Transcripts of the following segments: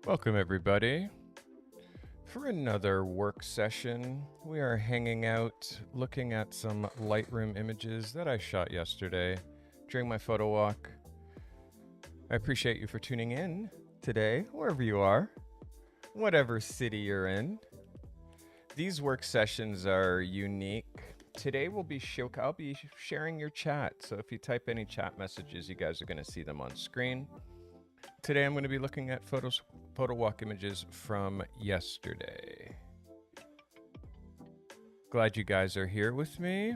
Welcome everybody for another work session. We are hanging out looking at some Lightroom images that I shot yesterday during my photo walk. I appreciate you for tuning in today, wherever you are, whatever city you're in. These work sessions are unique. Today I'll be sharing your chat. So if you type any chat messages, you guys are going to see them on screen. Today I'm going to be looking at Photowalk images from yesterday. Glad you guys are here with me.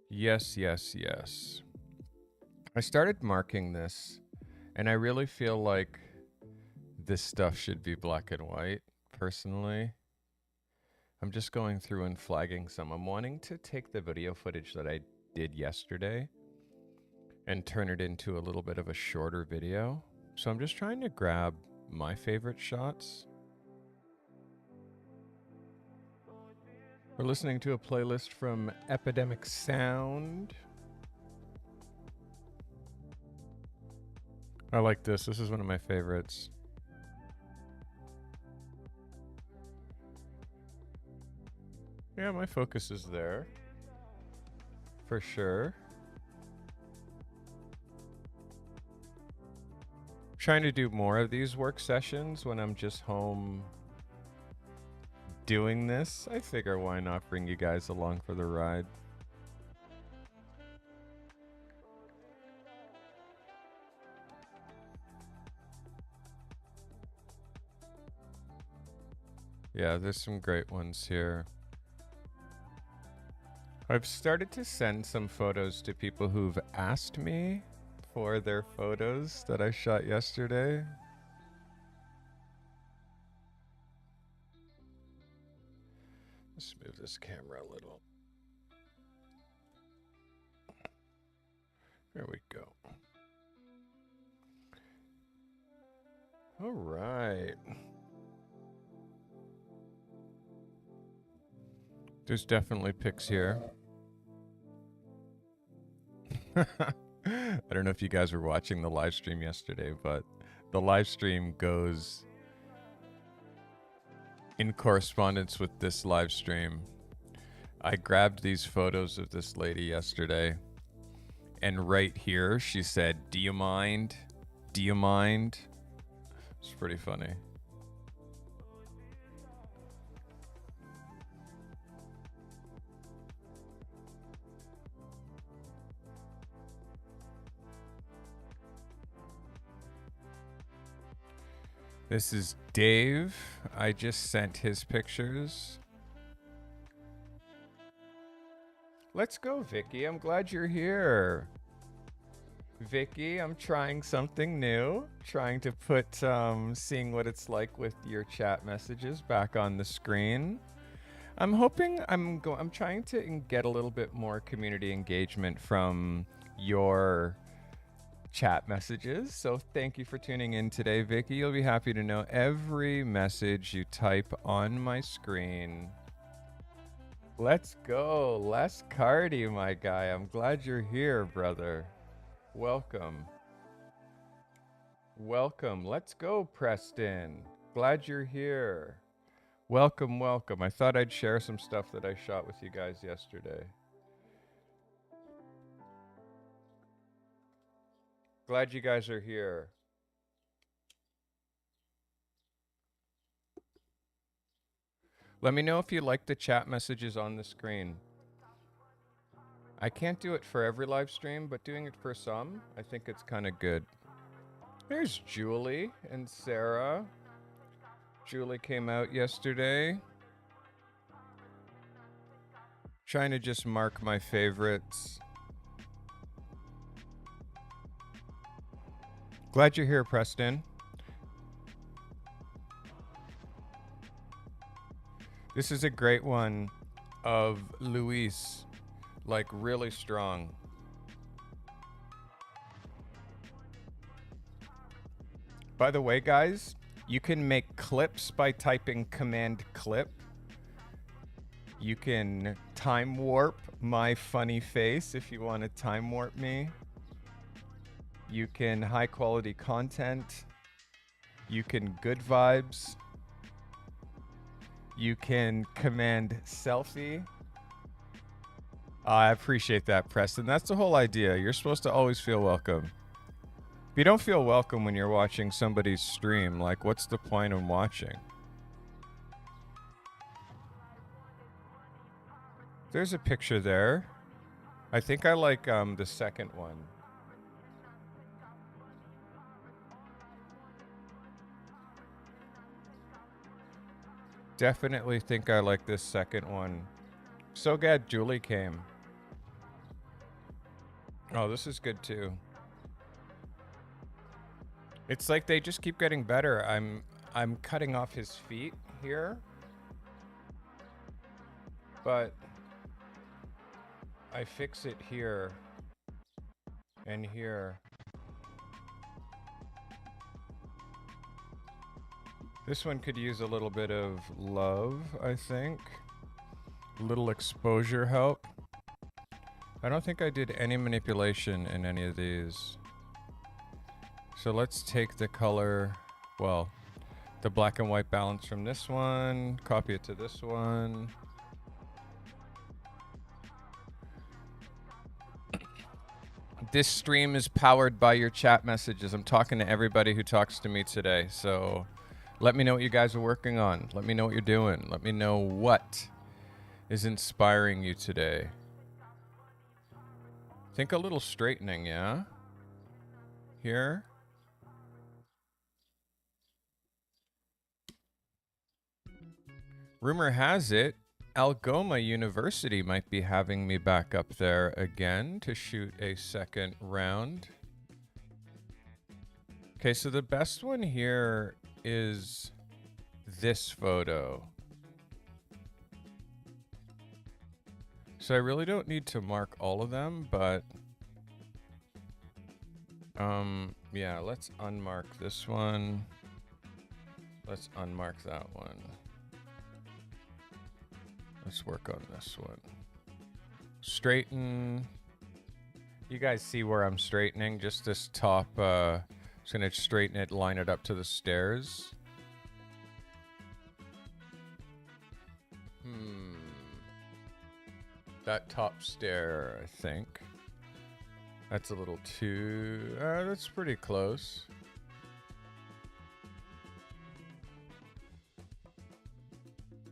Yes. I started marking this, and I really feel like this stuff should be black and white, personally. I'm just going through and flagging some. I'm wanting to take the video footage that I did yesterday and turn it into a little bit of a shorter video. So I'm just trying to grab my favorite shots. We're listening to a playlist from Epidemic Sound. I like this. This is one of my favorites. Yeah, my focus is there. For sure. Trying to do more of these work sessions when I'm just home doing this. I figure why not bring you guys along for the ride. Yeah, there's some great ones here. I've started to send some photos to people who've asked me for their photos that I shot yesterday. Let's move this camera a little. There we go. All right. There's definitely pics here. I don't know if you guys were watching the live stream yesterday, but the live stream goes in correspondence with this live stream. I grabbed these photos of this lady yesterday, and right here she said, "Do you mind? Do you mind?" It's pretty funny. This is Dave. I just sent his pictures. Let's go, Vicky. I'm glad you're here. Vicky, I'm trying something new. Trying to put seeing what it's like with your chat messages back on the screen. I'm hoping I'm trying to get a little bit more community engagement from your chat messages. So thank you for tuning in today, Vicky. You'll be happy to know every message you type on my screen. Let's go. Les Cardi, my guy. I'm glad you're here, brother. Welcome. Welcome. Let's go, Preston. Glad you're here. Welcome, welcome. I thought I'd share some stuff that I shot with you guys yesterday. Glad you guys are here. Let me know if you like the chat messages on the screen. I can't do it for every live stream, but doing it for some, I think it's kind of good. There's Julie and Sarah. Julie came out yesterday. Trying to just mark my favorites. Glad you're here, Preston. This is a great one of Luis, like really strong. By the way, guys, you can make clips by typing command clip. You can time warp my funny face if you want to time warp me. You can high quality content. You can good vibes. You can command selfie. I appreciate that, Preston. That's the whole idea. You're supposed to always feel welcome. If you don't feel welcome when you're watching somebody's stream, like, what's the point of watching? There's a picture there. I think I like the second one. Definitely think I like this second one. So glad Julie came. Oh, this is good too. It's like they just keep getting better. I'm cutting off his feet here. But I fix it here and here. This one could use a little bit of love, I think. A little exposure help. I don't think I did any manipulation in any of these. So let's take the color, well, the black and white balance from this one, copy it to this one. This stream is powered by your chat messages. I'm talking to everybody who talks to me today. So let me know what you guys are working on. Let me know what you're doing. Let me know what is inspiring you today. Think a little straightening, yeah? Here. Rumor has it, Algoma University might be having me back up there again to shoot a second round. Okay, so the best one here is this photo. So I really don't need to mark all of them, but yeah, let's unmark this one. Let's unmark that one. Let's work on this one. Straighten. You guys see where I'm straightening? Just this top, just gonna straighten it, line it up to the stairs. That top stair, I think. That's a little too, that's pretty close.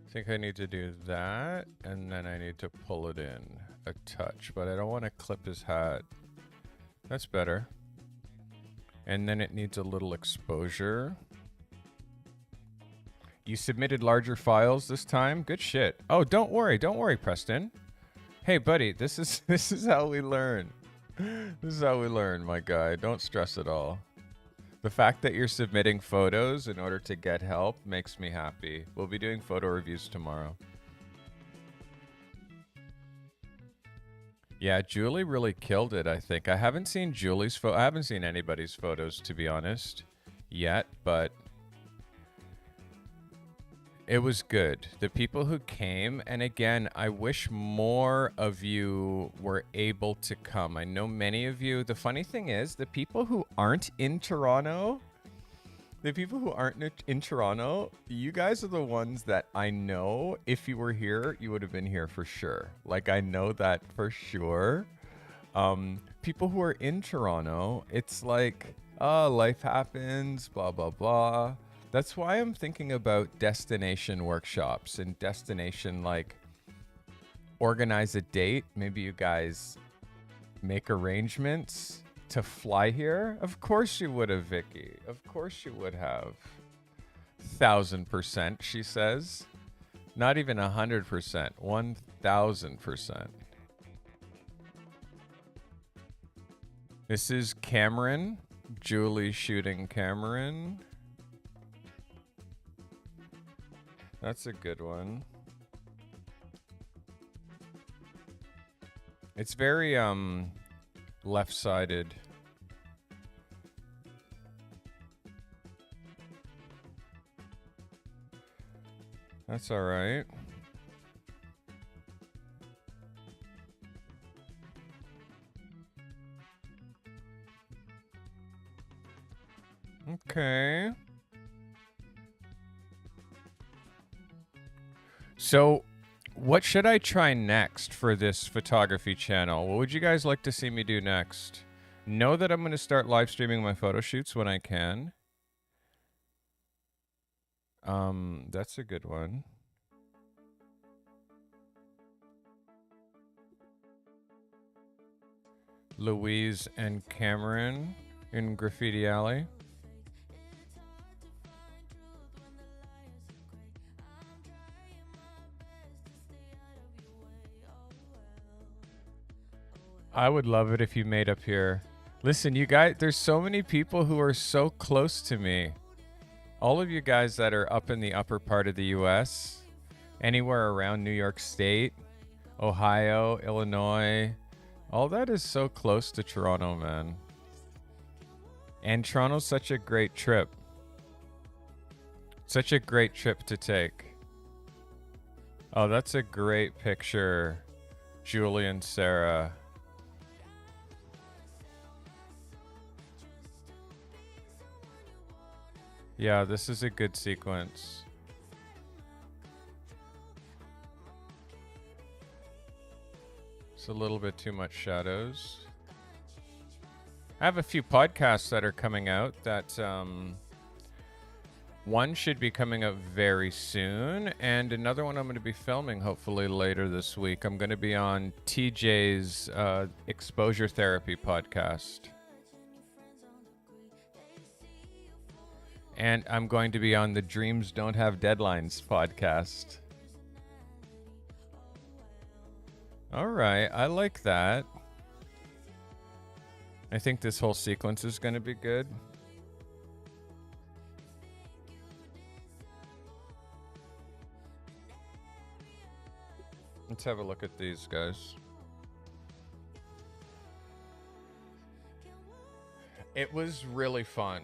I think I need to do that, and then I need to pull it in a touch, but I don't want to clip his hat. That's better. And then it needs a little exposure. You submitted larger files this time? Good shit. Oh, don't worry, Preston. Hey, buddy, this is how we learn. This is how we learn, my guy. Don't stress at all. The fact that you're submitting photos in order to get help makes me happy. We'll be doing photo reviews tomorrow. Yeah, Julie really killed it, I think. I haven't seen Julie's photo. I haven't seen anybody's photos, to be honest, yet, but it was good. The people who came, and again, I wish more of you were able to come. I know many of you. The funny thing is, the people who aren't in Toronto, you guys are the ones that I know if you were here, you would have been here for sure. Like, I know that for sure. People who are in Toronto, it's like, oh, life happens, blah, blah, blah. That's why I'm thinking about destination workshops and destination, like, organize a date. Maybe you guys make arrangements to fly here. Of course you would have, Vicky. Of course you would have. 1,000%, she says. Not even 100%. 1,000%. This is Cameron. Julie shooting Cameron. That's a good one. It's very left-sided. That's all right. Okay. So, what should I try next for this photography channel? What would you guys like to see me do next? Know that I'm going to start live streaming my photo shoots when I can. That's a good one. Louise and Cameron in Graffiti Alley. I would love it if you made up here. Listen, you guys, there's so many people who are so close to me. All of you guys that are up in the upper part of the US, anywhere around New York State, Ohio, Illinois, all that is so close to Toronto, man. And Toronto's such a great trip. Such a great trip to take. Oh, that's a great picture, Julie and Sarah. Yeah, this is a good sequence. It's a little bit too much shadows. I have a few podcasts that are coming out that one should be coming out very soon, and another one I'm going to be filming hopefully later this week. I'm going to be on TJ's exposure therapy podcast. And I'm going to be on the Dreams Don't Have Deadlines podcast. All right, I like that. I think this whole sequence is going to be good. Let's have a look at these guys. It was really fun.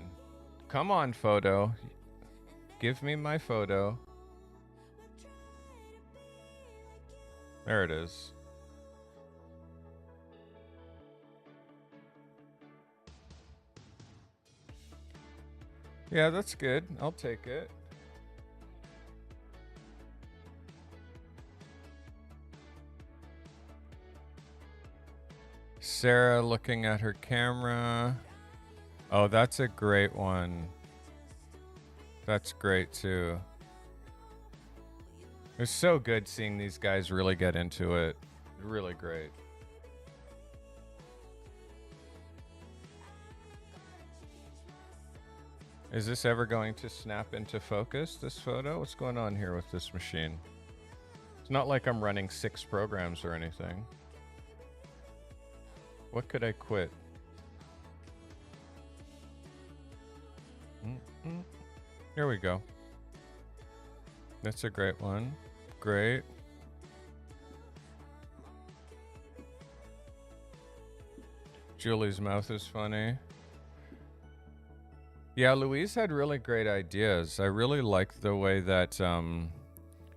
Come on, photo. Give me my photo. There it is. Yeah, that's good. I'll take it. Sarah looking at her camera. Oh, that's a great one. That's great too. It's so good seeing these guys really get into it. Really great. Is this ever going to snap into focus, this photo? What's going on here with this machine? It's not like I'm running 6 programs or anything. What could I quit? Here we go. That's a great one. Great. Julie's mouth is funny. Yeah, Louise had really great ideas. I really liked the way that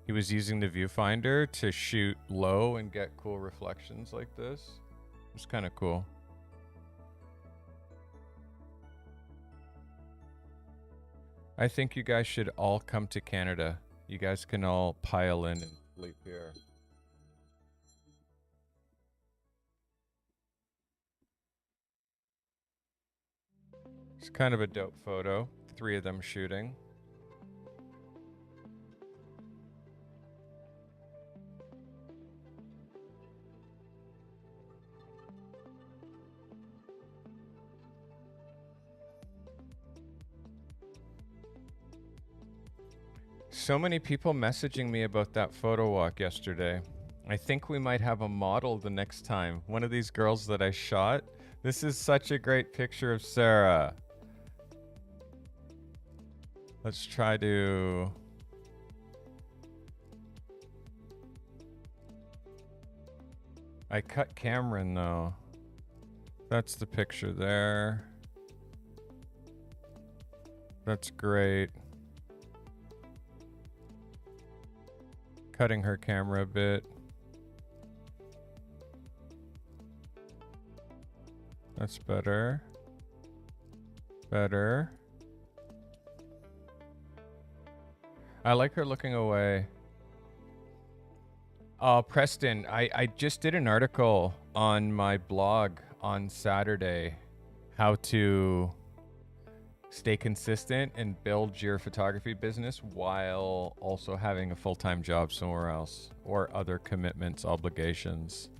he was using the viewfinder to shoot low and get cool reflections like this. It's kind of cool. I think you guys should all come to Canada. You guys can all pile in and sleep here. It's kind of a dope photo. 3 of them shooting. So many people messaging me about that photo walk yesterday. I think we might have a model the next time. One of these girls that I shot. This is such a great picture of Sarah. Let's try to... I cut Cameron though. That's the picture there. That's great. Cutting her camera a bit. That's better. Better. I like her looking away. Preston, I just did an article on my blog on Saturday, how to stay consistent and build your photography business while also having a full-time job somewhere else or other commitments, obligations.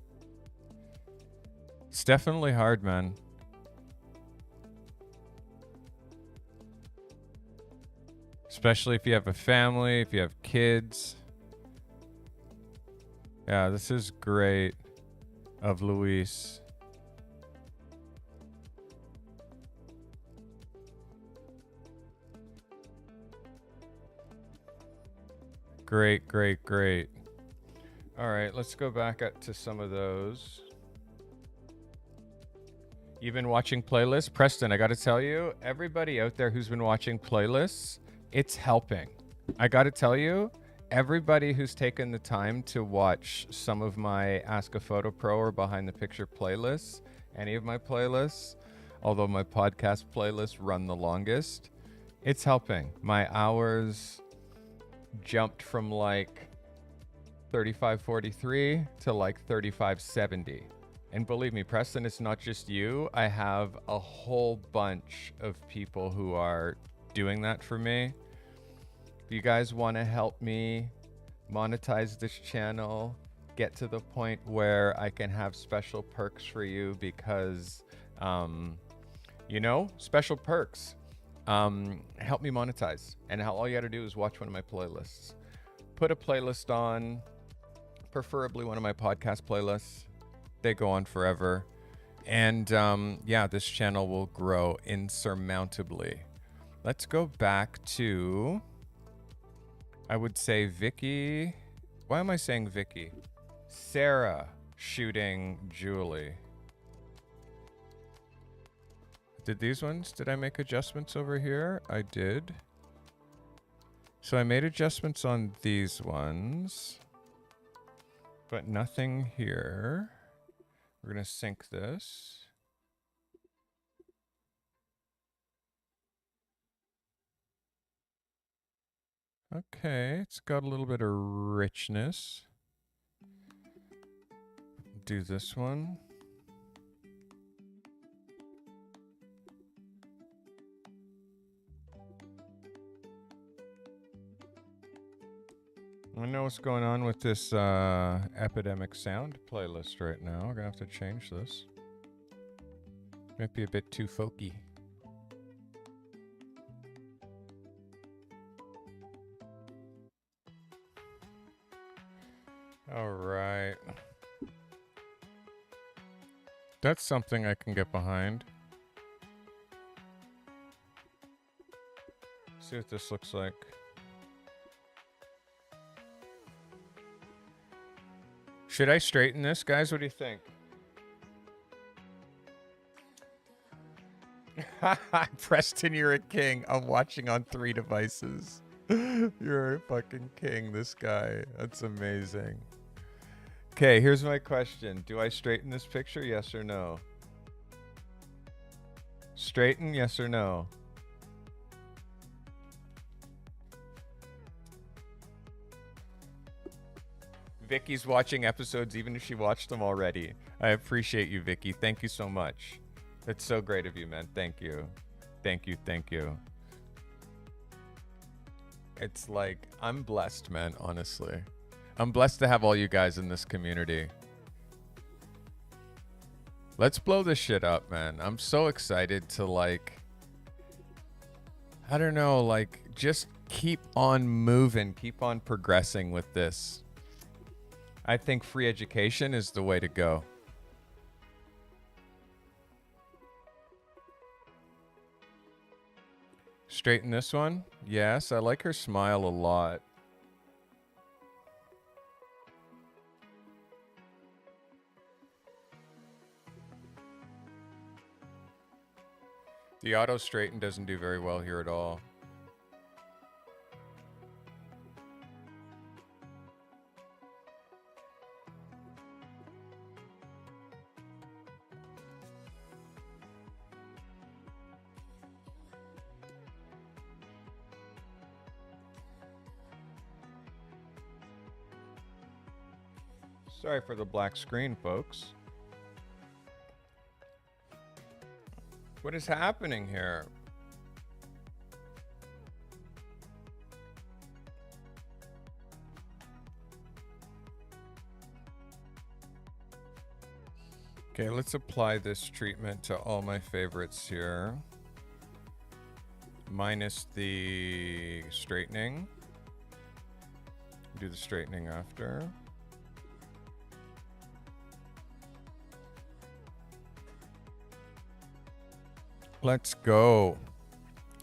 It's definitely hard, man. Especially if you have a family, if you have kids. Yeah, this is great of Luis. Great, great, great. All right, let's go back up to some of those. You've been watching playlists? Preston, I got to tell you, everybody out there who's been watching playlists, it's helping. I got to tell you, everybody who's taken the time to watch some of my Ask a Photo Pro or Behind the Picture playlists, any of my playlists, although my podcast playlists run the longest, it's helping. My hours jumped from like 3543 to like 3570. And believe me, Preston, it's not just you. I have a whole bunch of people who are doing that for me. If you guys want to help me monetize this channel, get to the point where I can have special perks for you because, you know, special perks. Help me monetize. And all you got to do is watch one of my playlists. Put a playlist on, preferably one of my podcast playlists. They go on forever. And yeah, this channel will grow insurmountably. Let's go back to, I would say Vicky. Why am I saying Vicky? Sarah shooting Julie. Did these ones, did I make adjustments over here? I did. So I made adjustments on these ones, but nothing here. We're gonna sync this. Okay, it's got a little bit of richness. Do this one. I know what's going on with this Epidemic Sound playlist right now. We're gonna have to change this. Might be a bit too folky. All right. That's something I can get behind. See what this looks like. Should I straighten this, guys? What do you think? Preston, you're a king. I'm watching on 3 devices. You're a fucking king, this guy. That's amazing. Okay, here's my question. Do I straighten this picture? Yes or no? Straighten, yes or no? Vicky's watching episodes even if she watched them already. I appreciate you, Vicky. Thank you so much. That's so great of you, man. Thank you. Thank you, thank you. It's like, I'm blessed, man, honestly. I'm blessed to have all you guys in this community. Let's blow this shit up, man. I'm so excited to, like, I don't know, like, just keep on moving, keep on progressing with this. I think free education is the way to go. Straighten this one. Yes, I like her smile a lot. The auto straighten doesn't do very well here at all. Sorry for the black screen, folks. What is happening here? Okay, let's apply this treatment to all my favorites here. Minus the straightening. Do the straightening after. Let's go.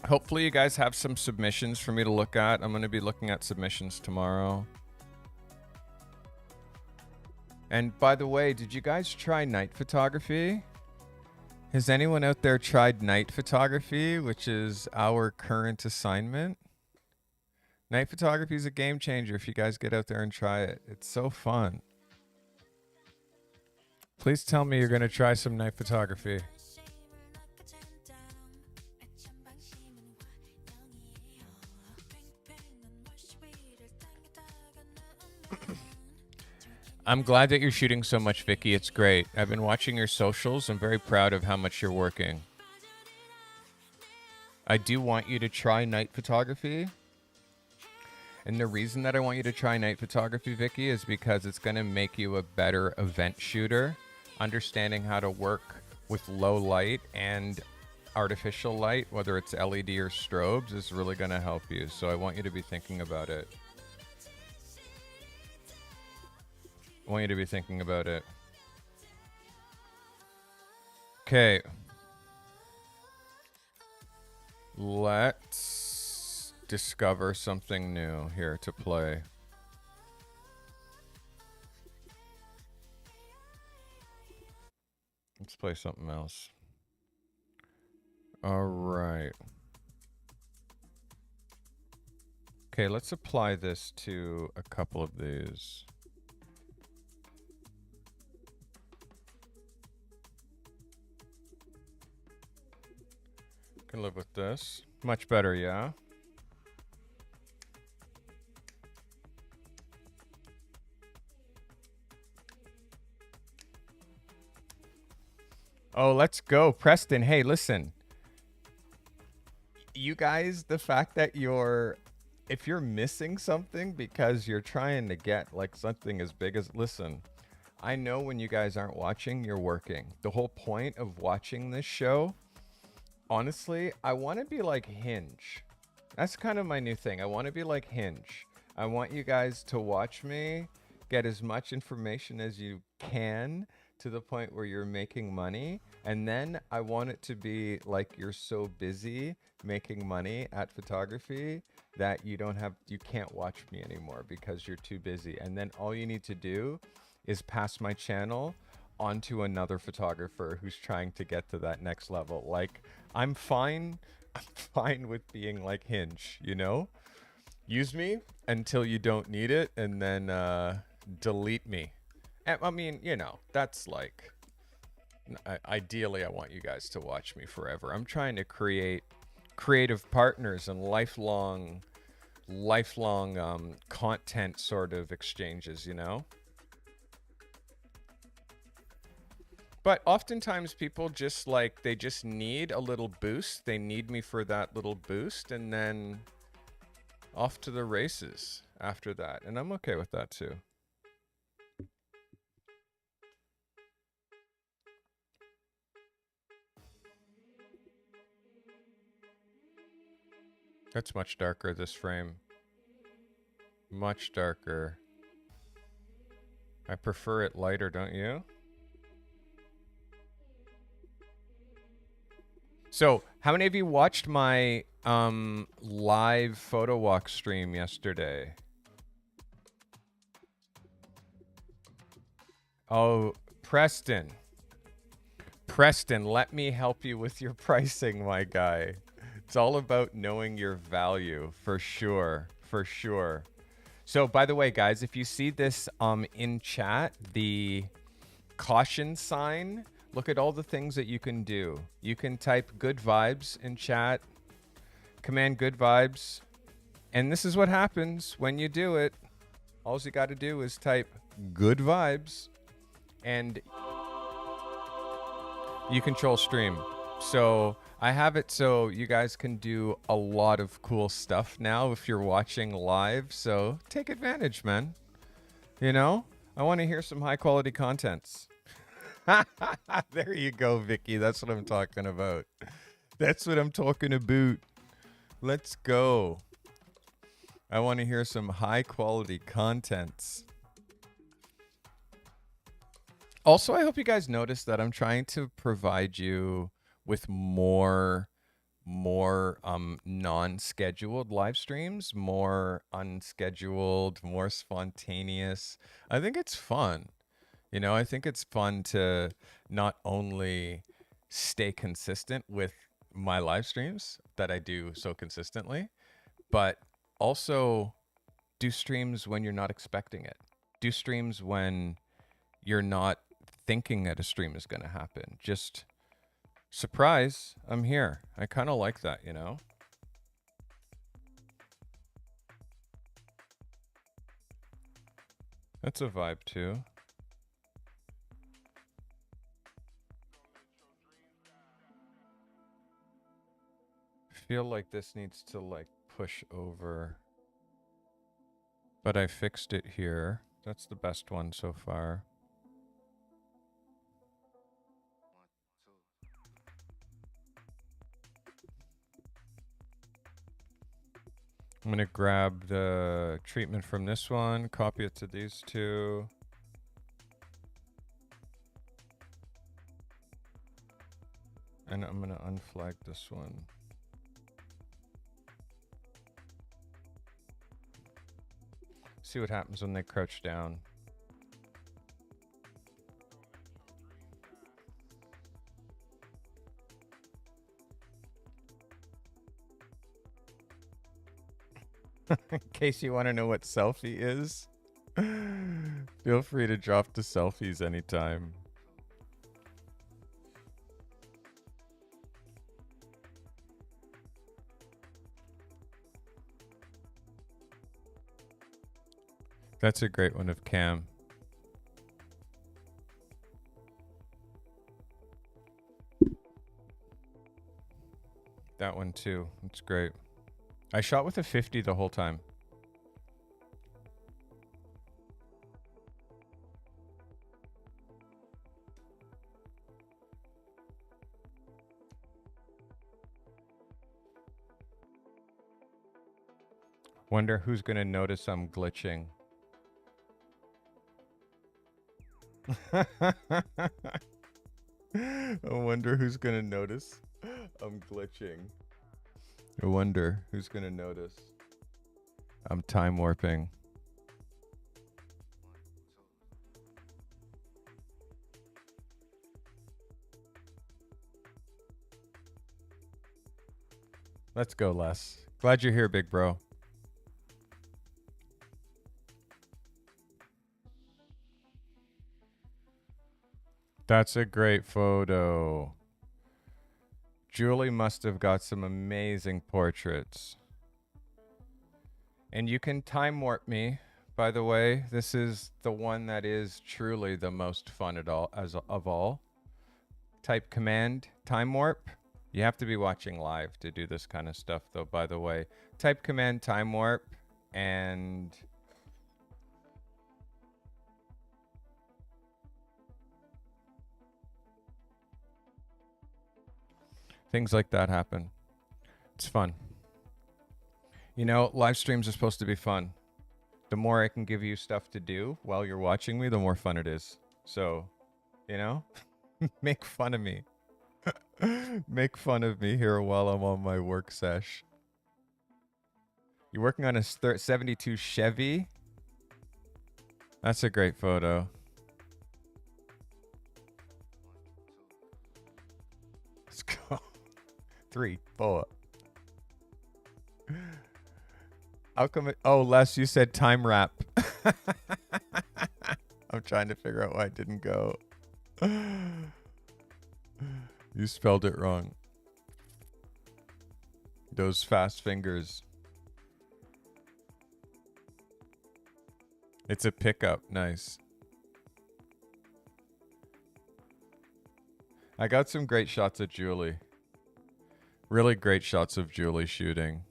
Hopefully you guys have some submissions for me to look at. I'm going to be looking at submissions tomorrow. And by the way, did you guys try night photography? Has anyone out there tried night photography, which is our current assignment? Night photography is a game changer if you guys get out there and try it. It's so fun. Please tell me you're going to try some night photography. I'm glad that you're shooting so much, Vicky. It's great. I've been watching your socials. I'm very proud of how much you're working. I do want you to try night photography. And the reason that I want you to try night photography, Vicky, is because it's going to make you a better event shooter. Understanding how to work with low light and artificial light, whether it's LED or strobes, is really going to help you. So I want you to be thinking about it. I want you to be thinking about it. Okay. Let's discover something new here to play. Let's play something else. All right. Okay, let's apply this to a couple of these. Can live with this. Much better, yeah? Oh, let's go. Preston, hey, listen. You guys, the fact that if you're missing something because you're trying to get like something as big as, listen, I know when you guys aren't watching, you're working. The whole point of watching this show, honestly, I want to be like Hinge. That's kind of my new thing. I want to be like Hinge. I want you guys to watch me, get as much information as you can to the point where you're making money. And then I want it to be like you're so busy making money at photography that you can't watch me anymore because you're too busy. And then all you need to do is pass my channel onto another photographer who's trying to get to that next level. Like, I'm fine with being like Hinge, you know? Use me until you don't need it and then delete me. I mean, you know, that's like, ideally I want you guys to watch me forever. I'm trying to create creative partners and lifelong content sort of exchanges, you know? But oftentimes people just like, they just need a little boost. They need me for that little boost and then off to the races after that. And I'm okay with that too. That's much darker, this frame. Much darker. I prefer it lighter, don't you? So, how many of you watched my live photo walk stream yesterday? Oh, Preston. Preston, let me help you with your pricing, my guy. It's all about knowing your value, for sure, for sure. So, by the way, guys, if you see this in chat, the caution sign, look at all the things that you can do. You can type good vibes in chat, command good vibes, and this is what happens when you do it. All you got to do is type Good vibes. And you control stream. So I have it so you guys can do a lot of cool stuff now if you're watching live. So take advantage, man. You know, I want to hear some high quality contents. There you go, Vicky. That's what I'm talking about. That's what I'm talking about. Let's go. I want to hear some high quality contents. Also, I hope you guys notice that I'm trying to provide you with more non-scheduled live streams, more unscheduled, more spontaneous. I think it's fun. You know, I think it's fun to not only stay consistent with my live streams that I do so consistently, but also do streams when you're not expecting it. Do streams when you're not thinking that a stream is going to happen. Just surprise, I'm here. I kind of like that, you know? That's a vibe too. Feel like this needs to like push over. But I fixed it here. That's the best one so far. I'm going to grab the treatment from this one, copy it to these two. And I'm going to unflag this one. See what happens when they crouch down. In case you want to know what selfie is, feel free to drop the selfies anytime. That's a great one of Cam. That one too. That's great. I shot with a 50 the whole time. Wonder who's going to notice I'm glitching. I wonder who's going to notice I'm glitching. I wonder who's going to notice I'm time warping. Let's go, Les. Glad you're here, big bro. That's a great photo. Julie must have got some amazing portraits. And you can time warp me, by the way. This is the one that is truly the most fun of all. Type command time warp. You have to be watching live to do this kind of stuff, though, by the way. Type command time warp and things like that happen. It's fun. You know, live streams are supposed to be fun. The more I can give you stuff to do while you're watching me, the more fun it is. So, you know, make fun of me. Make fun of me here while I'm on my work sesh. You're working on a 72 Chevy? That's a great photo. Let's go. 3, 4. How come it? Oh, Les, you said time wrap. I'm trying to figure out why it didn't go. You spelled it wrong. Those fast fingers. It's a pickup. Nice. I got some great shots of Julie. Really great shots of Julie shooting.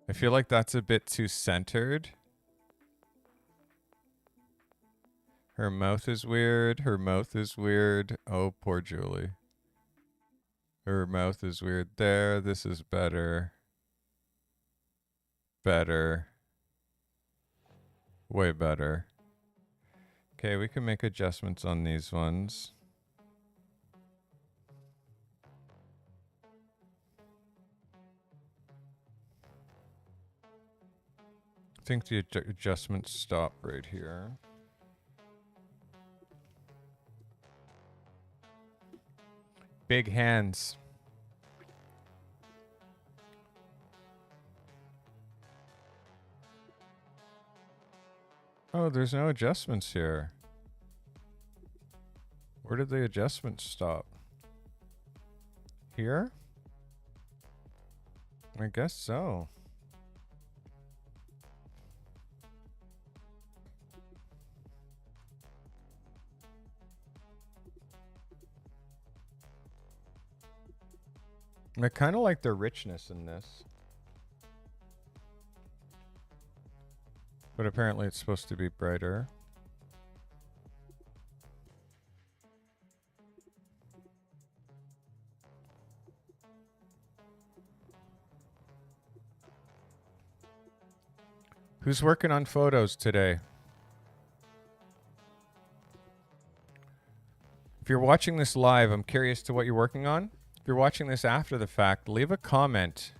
I feel like that's a bit too centered. Her mouth is weird. Her mouth is weird. Oh, poor Julie. Her mouth is weird there. This is better. Better. Way better. Okay, we can make adjustments on these ones. I think the adjustments stop right here. Big hands. Oh, there's no adjustments here. Where did the adjustments stop? Here? I guess so. I kind of like the richness in this. But apparently it's supposed to be brighter. Who's working on photos today? If you're watching this live, I'm curious to what you're working on. If you're watching this after the fact, leave a comment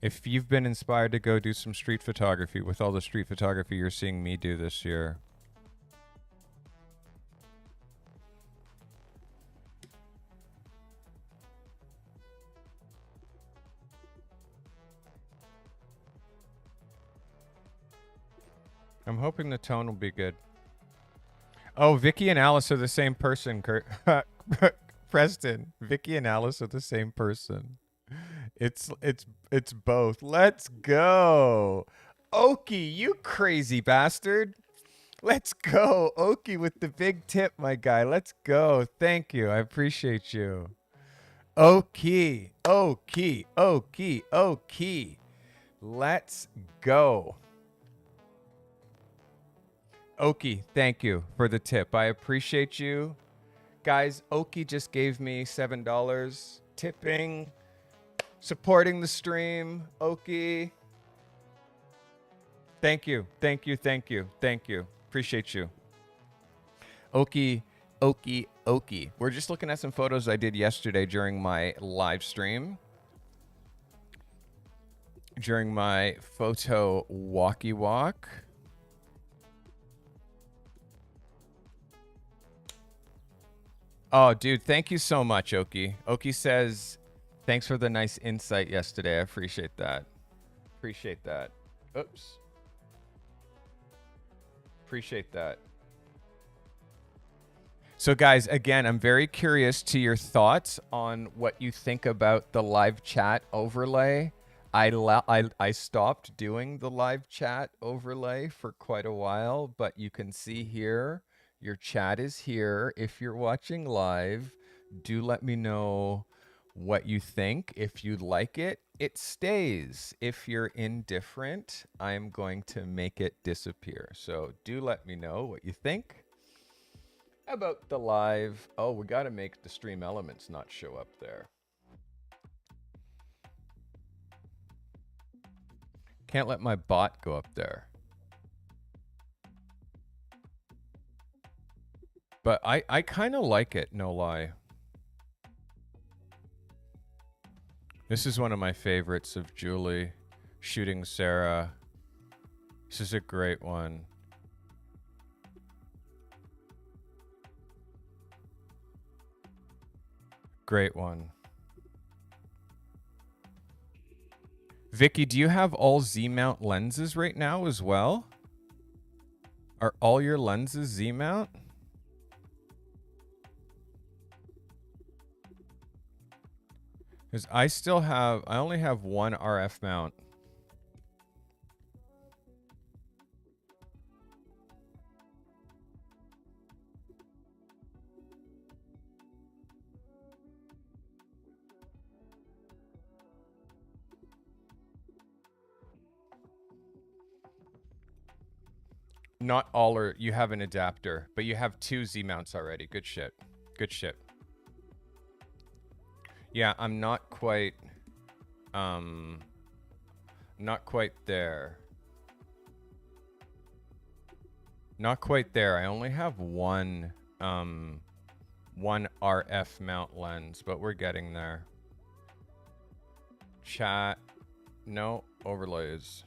if you've been inspired to go do some street photography with all the street photography you're seeing me do this year. I'm hoping the tone will be good. Oh, Vicky and Alice are the same person, Kurt. Preston, Vicky and Alice are the same person. It's both. Let's go. Oki, you crazy bastard. Let's go. Oki with the big tip, my guy. Let's go. Thank you. I appreciate you. Oki. Oki. Oki. Oki. Let's go. Oki, thank you for the tip. I appreciate you. Guys, Oki just gave me $7 tipping, supporting the stream. Oki. Thank you. Thank you. Thank you. Thank you. Appreciate you. Oki, Oki, Oki. We're just looking at some photos I did yesterday during my live stream. During my photo walkie walk. Oh, dude, thank you so much, Oki. Oki says, thanks for the nice insight yesterday. I appreciate that. Appreciate that. Oops. Appreciate that. So, guys, again, I'm very curious to your thoughts on what you think about the live chat overlay. I stopped doing the live chat overlay for quite a while, but you can see here, your chat is here. If you're watching live, do let me know what you think. If you like it, it stays. If you're indifferent, I'm going to make it disappear. So do let me know what you think about the live. Oh, we got to make the stream elements not show up there. Can't let my bot go up there. But I kind of like it, no lie. This is one of my favorites of Julie shooting Sarah. This is a great one. Great one. Vicky, do you have all Z-mount lenses right now as well? Are all your lenses Z-mount? Because I only have one RF mount. Not all are, you have an adapter, but you have 2 Z mounts already. Good shit. Good shit. Yeah, I'm not quite there. Not quite there. I only have one RF mount lens, but we're getting there. Chat. No overlays.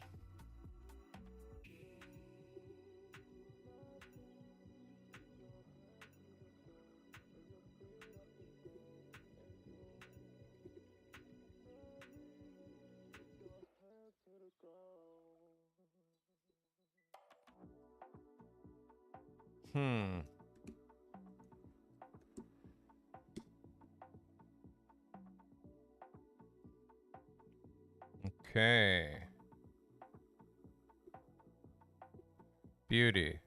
Okay. Beauty.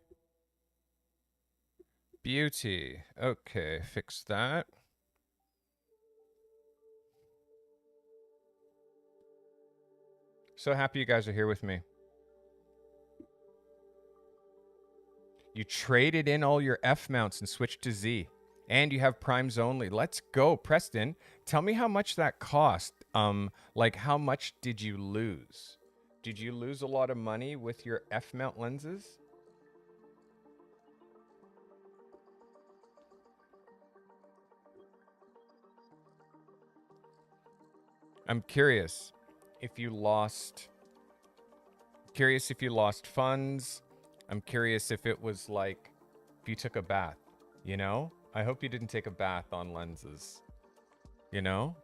Beauty. Okay, fix that. So happy you guys are here with me. You traded in all your F mounts and switched to Z. And you have primes only. Let's go, Preston. Tell me how much that cost. Like how much did you lose? Did you lose a lot of money with your F mount lenses? I'm curious if you lost funds. I'm curious if it was like if you took a bath, you know? I hope you didn't take a bath on lenses. You know?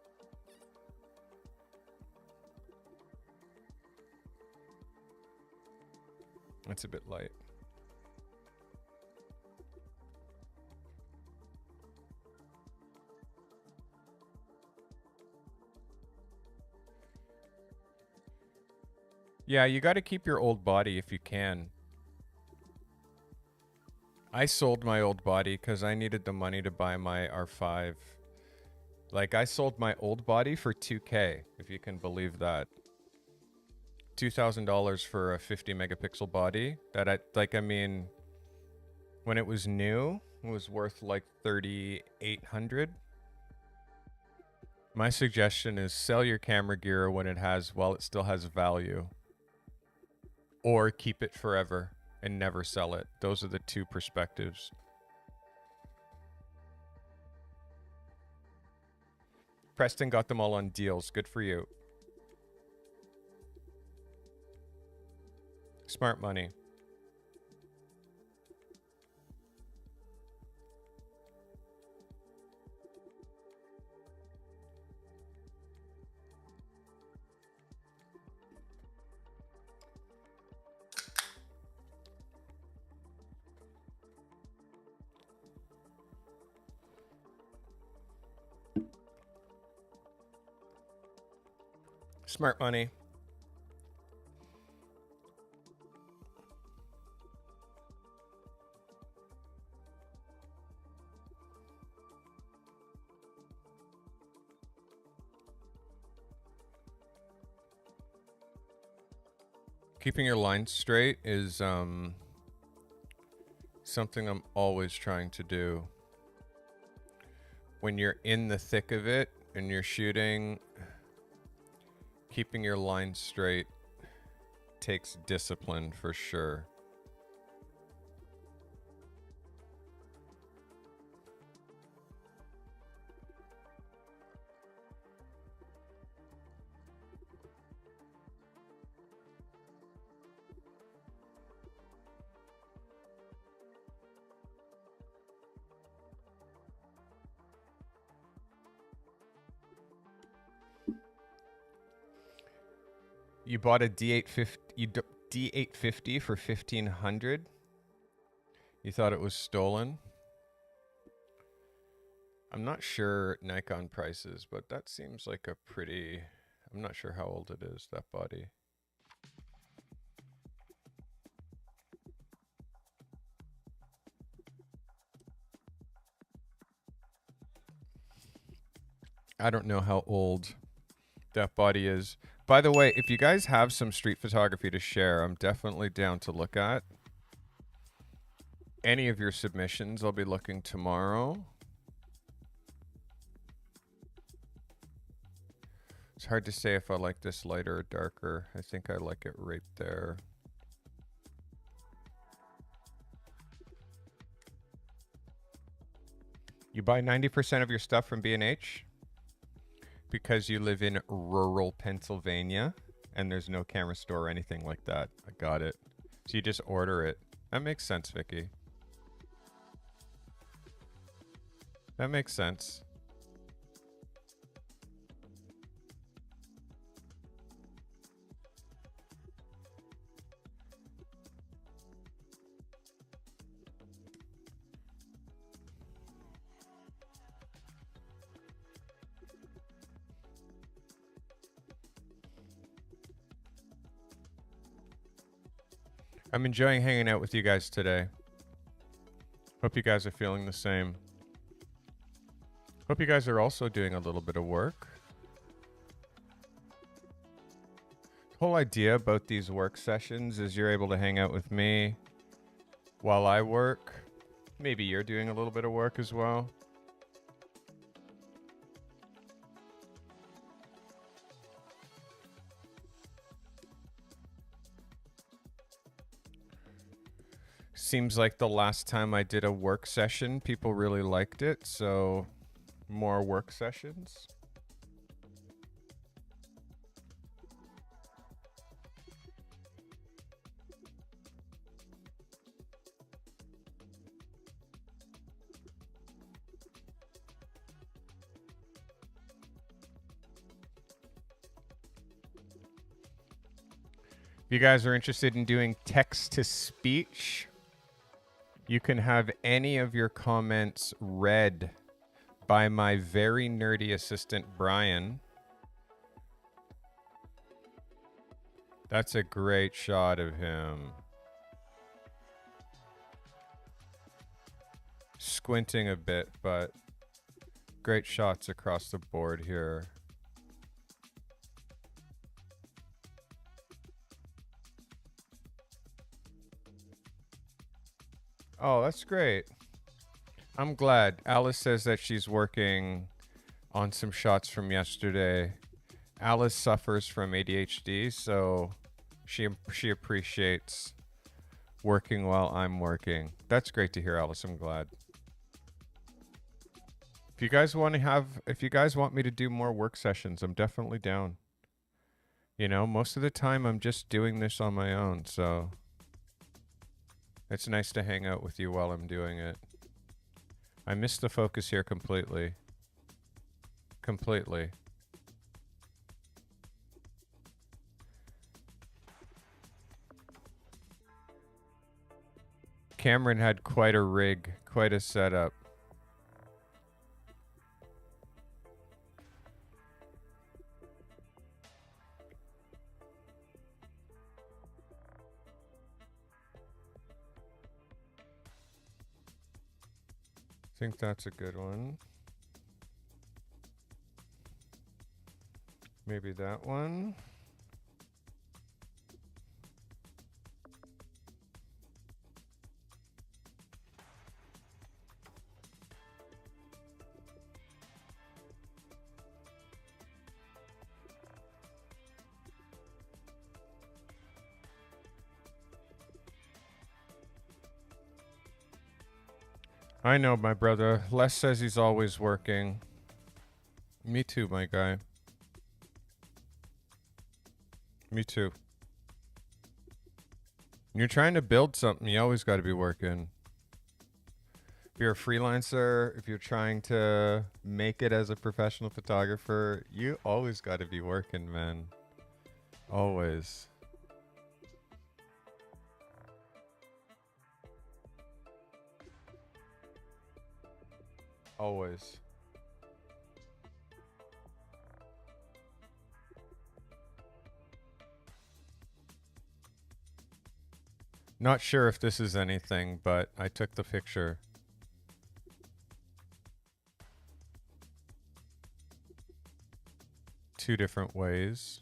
That's a bit light. Yeah, you got to keep your old body if you can. I sold my old body because I needed the money to buy my R5. Like, I sold my old body for $2K, if you can believe that. $2,000 for a 50 megapixel body. I mean, when it was new, it was worth like $3,800. My suggestion is sell your camera gear when while it still has value. Or keep it forever and never sell it. Those are the 2 perspectives. Preston got them all on deals. Good for you. Smart money. Smart money. Keeping your lines straight is something I'm always trying to do. When you're in the thick of it and you're shooting, keeping your lines straight takes discipline for sure. You bought a D850 for $1,500. You thought it was stolen. I'm not sure Nikon prices, but that seems like a pretty. I'm not sure how old it is, that body. I don't know how old that body is. By the way, if you guys have some street photography to share, I'm definitely down to look at. any of your submissions. I'll be looking tomorrow. It's hard to say if I like this lighter or darker. I think I like it right there. You buy 90% of your stuff from B&H because you live in rural Pennsylvania and there's no camera store or anything like that. I got it. So you just order it. That makes sense, Vicky. That makes sense. I'm enjoying hanging out with you guys today. Hope you guys are feeling the same. Hope you guys are also doing a little bit of work. The whole idea about these work sessions is you're able to hang out with me while I work. Maybe you're doing a little bit of work as well. Seems like the last time I did a work session, people really liked it, so more work sessions. If you guys are interested in doing text to speech, you can have any of your comments read by my very nerdy assistant, Brian. That's a great shot of him. Squinting a bit, but great shots across the board here. Oh, that's great. I'm glad. Alice says that she's working on some shots from yesterday. Alice suffers from ADHD, so she appreciates working while I'm working. That's great to hear, Alice. I'm glad. If you guys want me to do more work sessions, I'm definitely down. You know, most of the time I'm just doing this on my own, so it's nice to hang out with you while I'm doing it. I missed the focus here completely. Completely. Cameron had quite a rig, quite a setup. I think that's a good one. Maybe that one. I know, my brother. Les says he's always working. Me too, my guy. Me too. When you're trying to build something, you always got to be working. If you're a freelancer, if you're trying to make it as a professional photographer, you always got to be working, man. Always. Always. Not sure if this is anything, but I took the picture. Two different ways.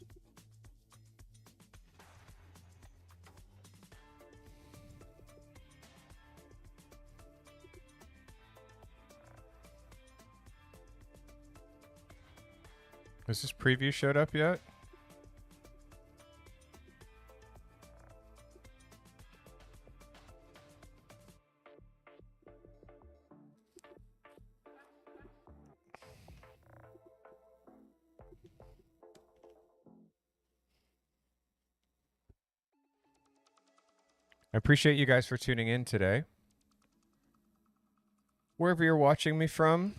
Has this preview showed up yet? I appreciate you guys for tuning in today. Wherever you're watching me from,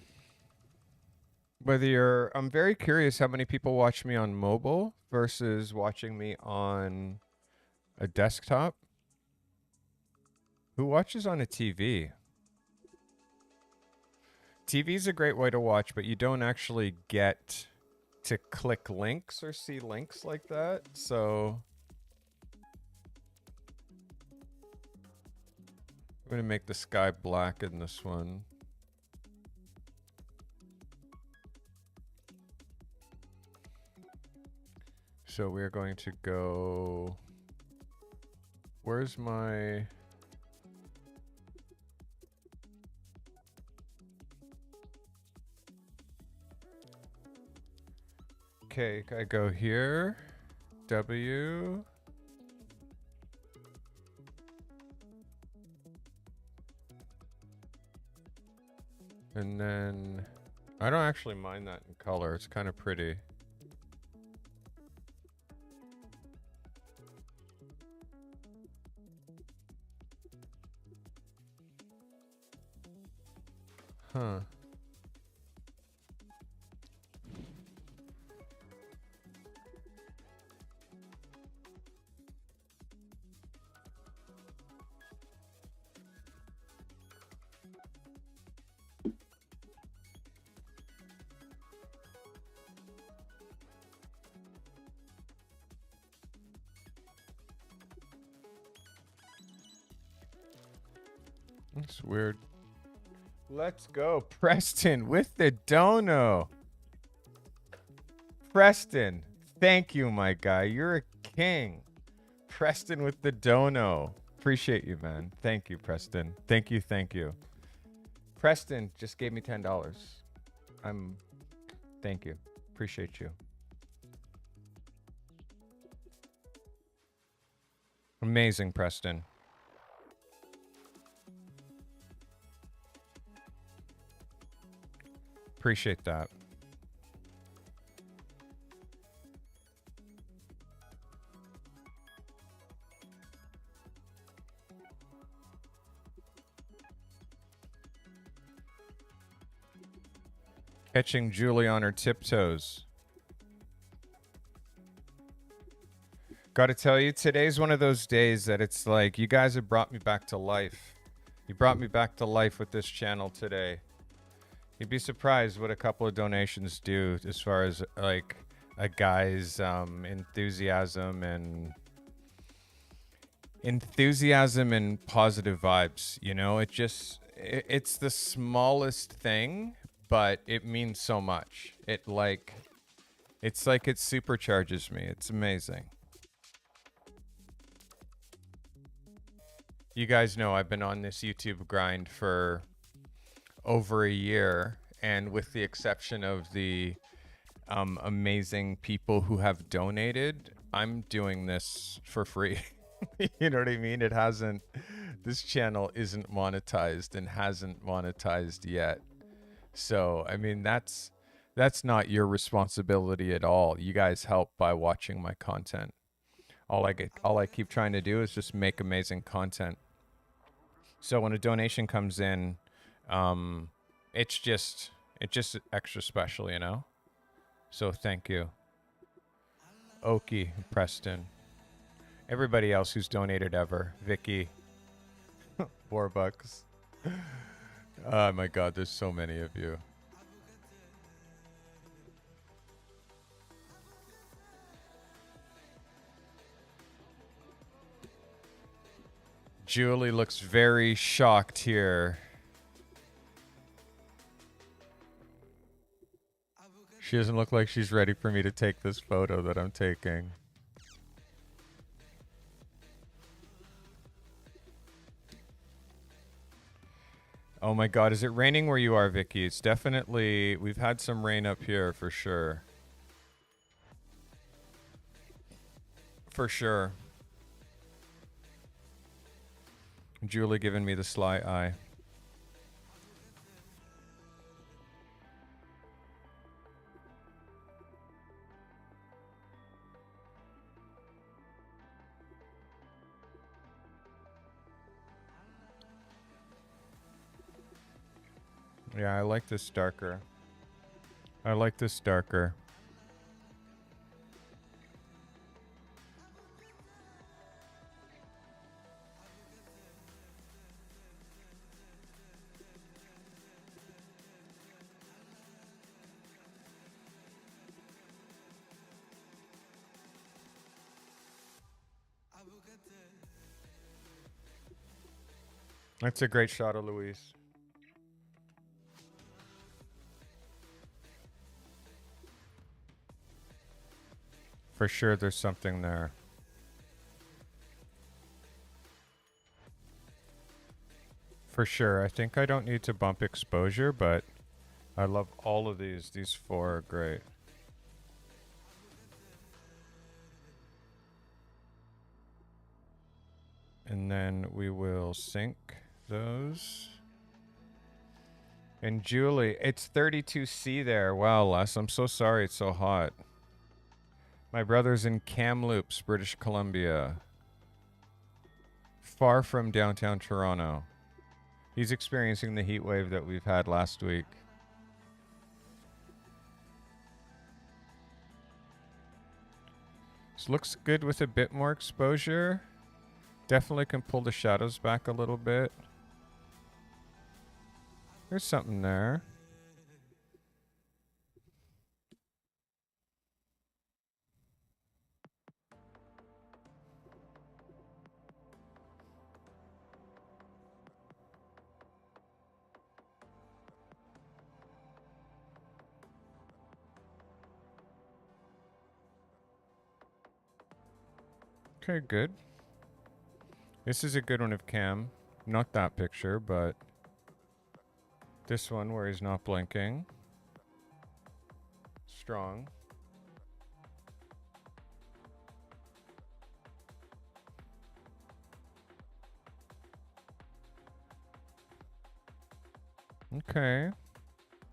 whether you're, I'm very curious how many people watch me on mobile versus watching me on a desktop. Who watches on a TV? TV is a great way to watch, but you don't actually get to click links or see links like that. So I'm going to make the sky black in this one. So we're going to go, where's my, okay, I go here, W, and then I don't actually mind that in color. It's kind of pretty. Huh. That's weird. Let's go. Preston with the dono. Preston, thank you, my guy. You're a king. Preston with the dono. Appreciate you, man. Thank you, Preston. Thank you, thank you. Preston just gave me $10. Thank you. Appreciate you. Amazing, Preston. Appreciate that. Catching Julie on her tiptoes. Gotta tell you, today's one of those days that it's like, you guys have brought me back to life. You brought me back to life with this channel today. You'd be surprised what a couple of donations do as far as like a guy's enthusiasm and positive vibes. You know, it's the smallest thing, but it means so much. It's like it supercharges me. It's amazing. You guys know I've been on this YouTube grind for over a year, and with the exception of the amazing people who have donated, I'm doing this for free. You know what I mean? This channel isn't monetized and hasn't monetized yet. So, I mean, that's not your responsibility at all. You guys help by watching my content. All I keep trying to do is just make amazing content. So when a donation comes in, it's just extra special, you know? So thank you. Oki, Preston. Everybody else who's donated ever. Vicky. $4. Oh my God, there's so many of you. Julie looks very shocked here. She doesn't look like she's ready for me to take this photo that I'm taking. Oh my God, is it raining where you are, Vicky? It's definitely, we've had some rain up here for sure. For sure. Julie giving me the sly eye. Yeah, I like this darker. I like this darker. That's a great shot of Louise. For sure, there's something there. For sure. I think I don't need to bump exposure, but I love all of these. These four are great. And then we will sync those. And Julie, it's 32C there. Wow, Les, I'm so sorry it's so hot. My brother's in Kamloops, British Columbia. Far from downtown Toronto. He's experiencing the heat wave that we've had last week. This looks good with a bit more exposure. Definitely can pull the shadows back a little bit. There's something there. Okay, good. This is a good one of Cam. Not that picture, but this one where he's not blinking. Strong. Okay.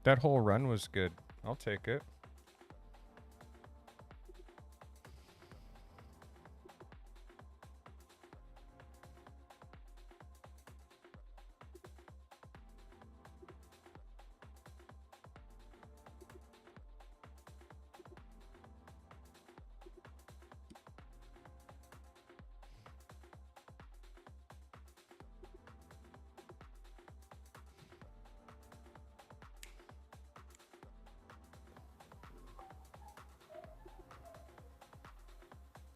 That whole run was good. I'll take it.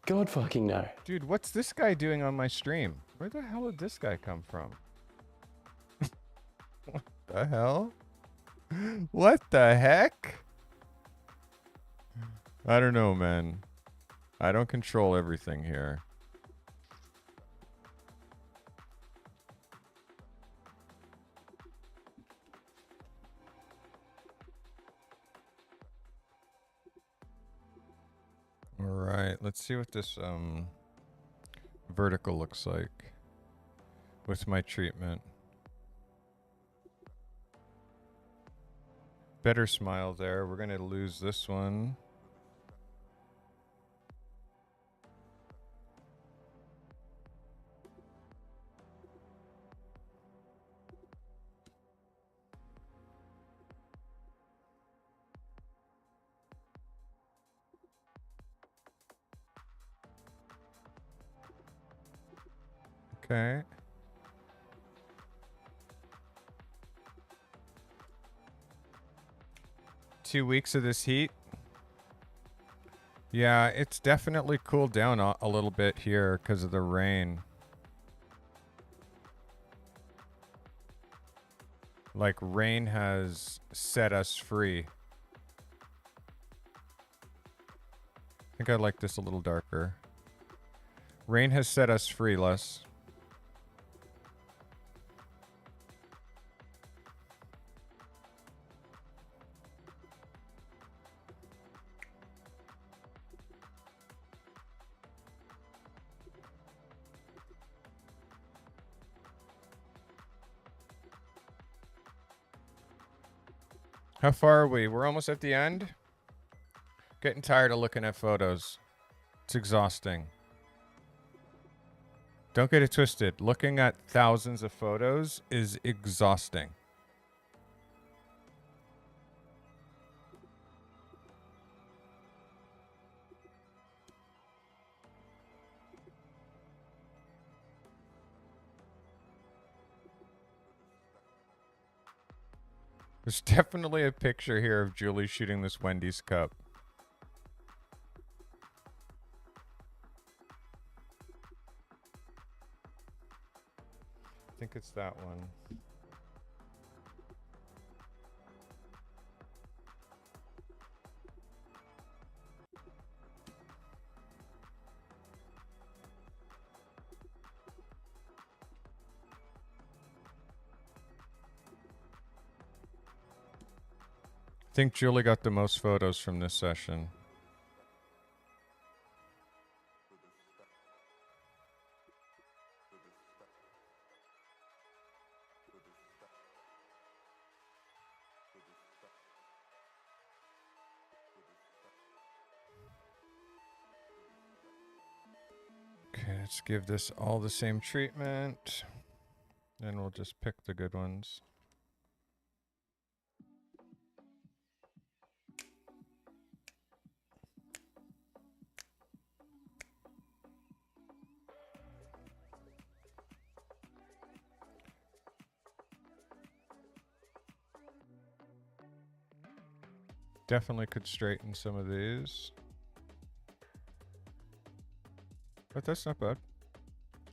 God fucking no. Dude, what's this guy doing on my stream? Where the hell did this guy come from? What the hell? What the heck? I don't know, man. I don't control everything here. All right, let's see what this vertical looks like with my treatment. Better smile there. We're gonna lose this one. Okay. Two weeks of this heat. Yeah, it's definitely cooled down a little bit here because of the rain. Like, rain has set us free. I think I like this a little darker. Rain has set us free, Les. How far are we? We're almost at the end. Getting tired of looking at photos. It's exhausting. Don't get it twisted. Looking at thousands of photos is exhausting. There's definitely a picture here of Julie shooting this Wendy's cup. I think it's that one. I think Julie got the most photos from this session. Okay, let's give this all the same treatment. And we'll just pick the good ones. Definitely could straighten some of these. But that's not bad.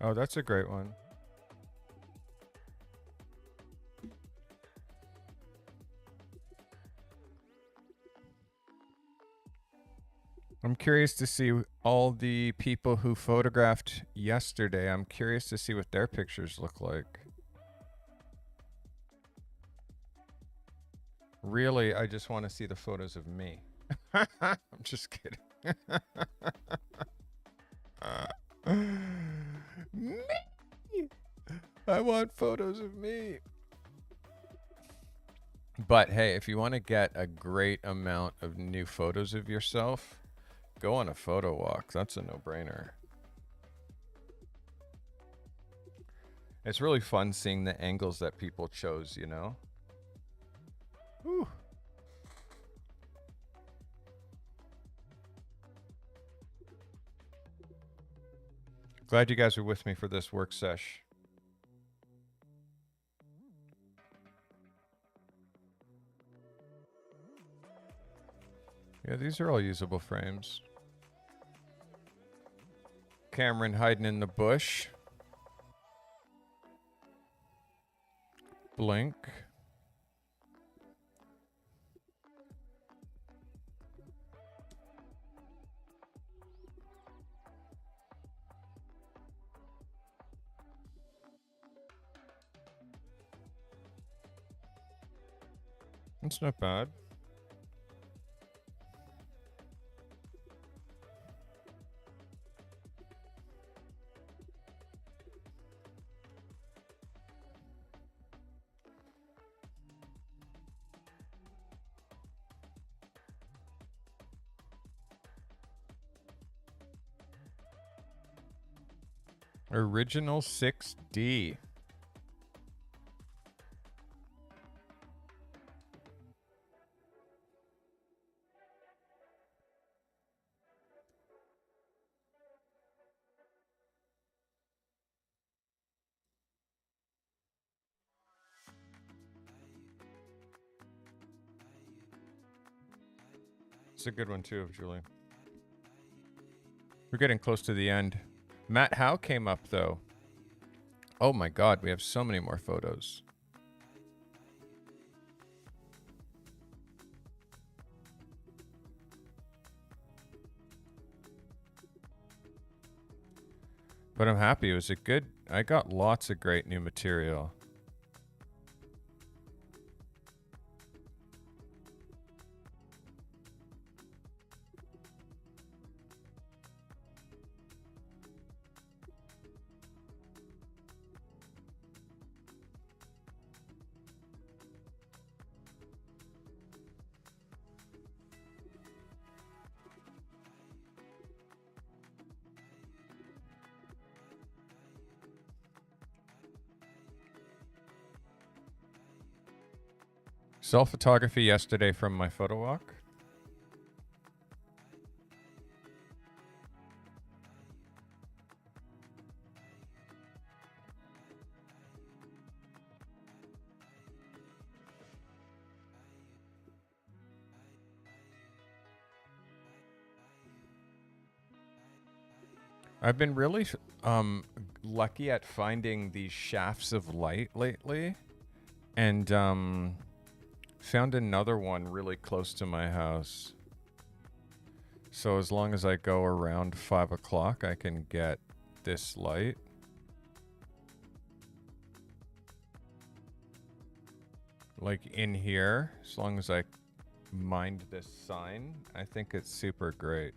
Oh, that's a great one. I'm curious to see all the people who photographed yesterday. I'm curious to see what their pictures look like. Really, I just want to see the photos of me. I'm just kidding. Me! I want photos of me. But hey, if you want to get a great amount of new photos of yourself, go on a photo walk. That's a no-brainer. It's really fun seeing the angles that people chose, you know? Whew. Glad you guys were with me for this work sesh. Yeah, these are all usable frames. Cameron hiding in the bush. Blink. It's not bad. Original 6D. It's a good one too of Julie. We're getting close to the end. Matt Howe came up though. Oh my god, we have so many more photos. But I'm happy. It was a good... I got lots of great new material. Self-photography yesterday from my Photowalk. I've been really lucky at finding these shafts of light lately, and found another one really close to my house. So as long as I go around 5 o'clock, I can get this light. Like in here, as long as I mind this sign, I think it's super great.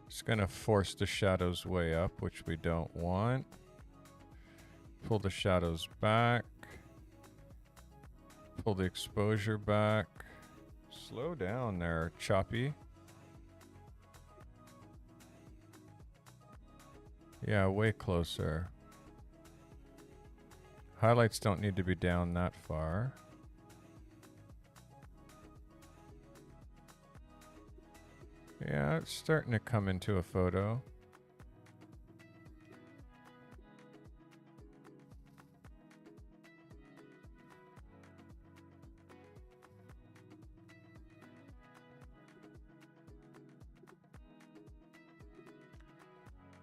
Just gonna force the shadows way up, which we don't want. Pull the shadows back. Pull the exposure back. Slow down there, Choppy. Yeah, way closer. Highlights don't need to be down that far. Yeah, it's starting to come into a photo.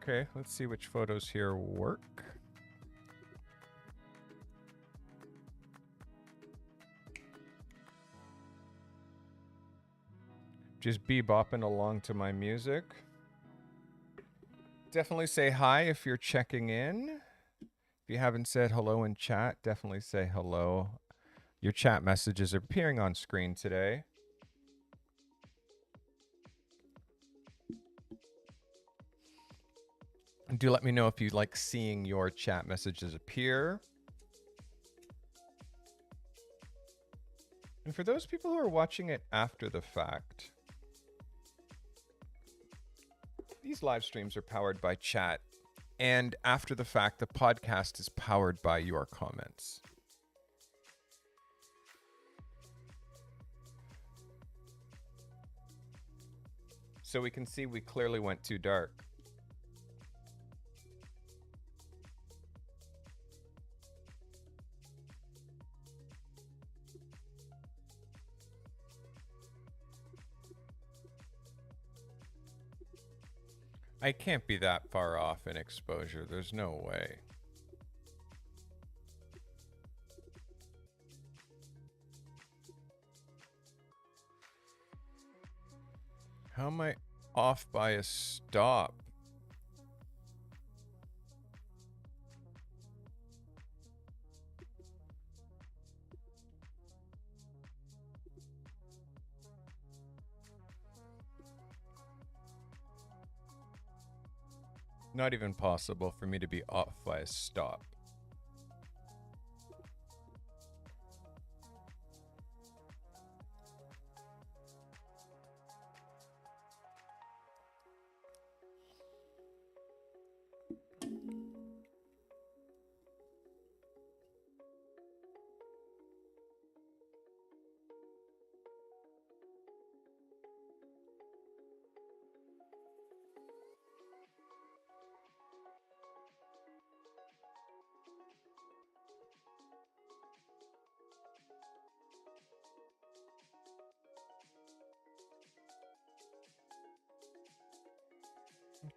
Okay, let's see which photos here work. Just bebopping along to my music. Definitely say hi if you're checking in. If you haven't said hello in chat, definitely say hello. Your chat messages are appearing on screen today. And do let me know if you like seeing your chat messages appear. And for those people who are watching it after the fact, these live streams are powered by chat. And after the fact, the podcast is powered by your comments. So we can see we clearly went too dark. I can't be that far off in exposure. There's no way. How am I off by a stop? Not even possible for me to be off by a stop.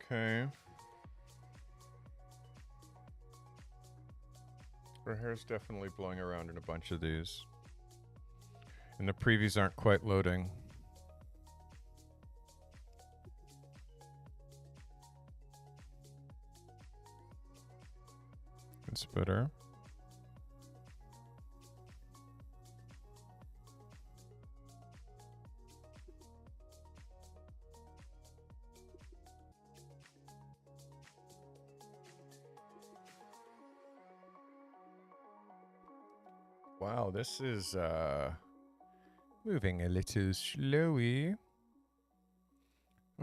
Okay. Her hair's definitely blowing around in a bunch of these. And the previews aren't quite loading. It's better. Wow, this is moving a little slowy.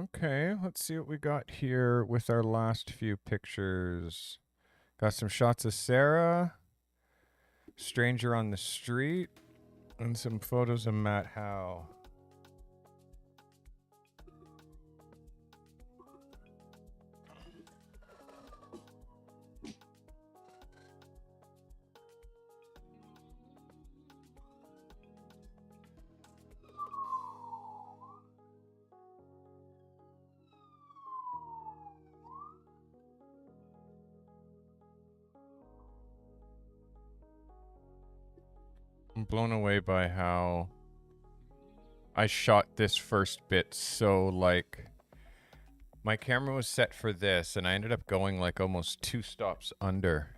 Okay, let's see what we got here with our last few pictures. Got some shots of Sarah, stranger on the street, and some photos of Matt Howe. I'm blown away by how I shot this first bit so like my camera was set for this and I ended up going like almost 2 stops under.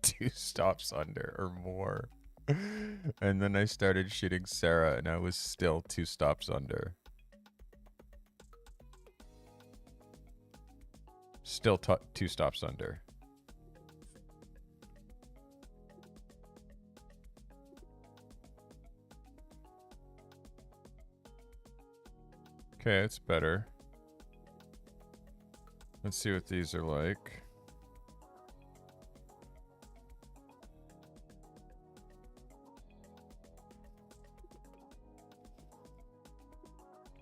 2 stops under or more. And then I started shooting Sarah and I was still 2 stops under. Still 2 stops under. Okay, it's better. Let's see what these are like.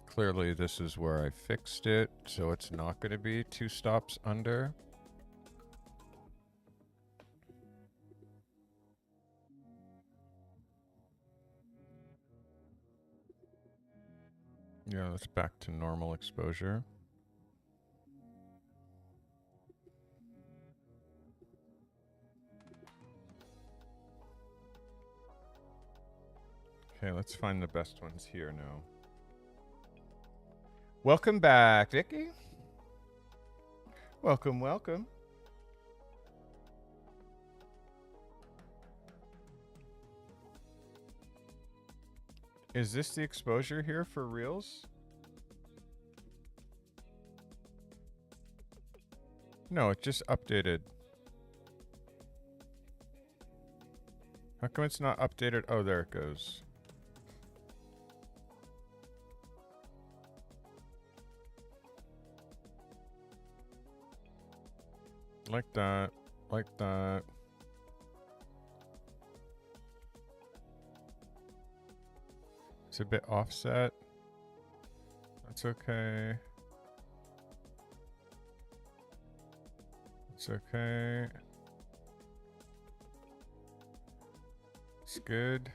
Clearly this is where I fixed it, so it's not going to be 2 stops under. Yeah, that's back to normal exposure. Okay, let's find the best ones here now. Welcome back, Vicky. Welcome, welcome. Is this the exposure here for Reels? No, it just updated. How come it's not updated? Oh, there it goes. Like that. Like that. It's a bit offset. That's okay. It's okay. It's good.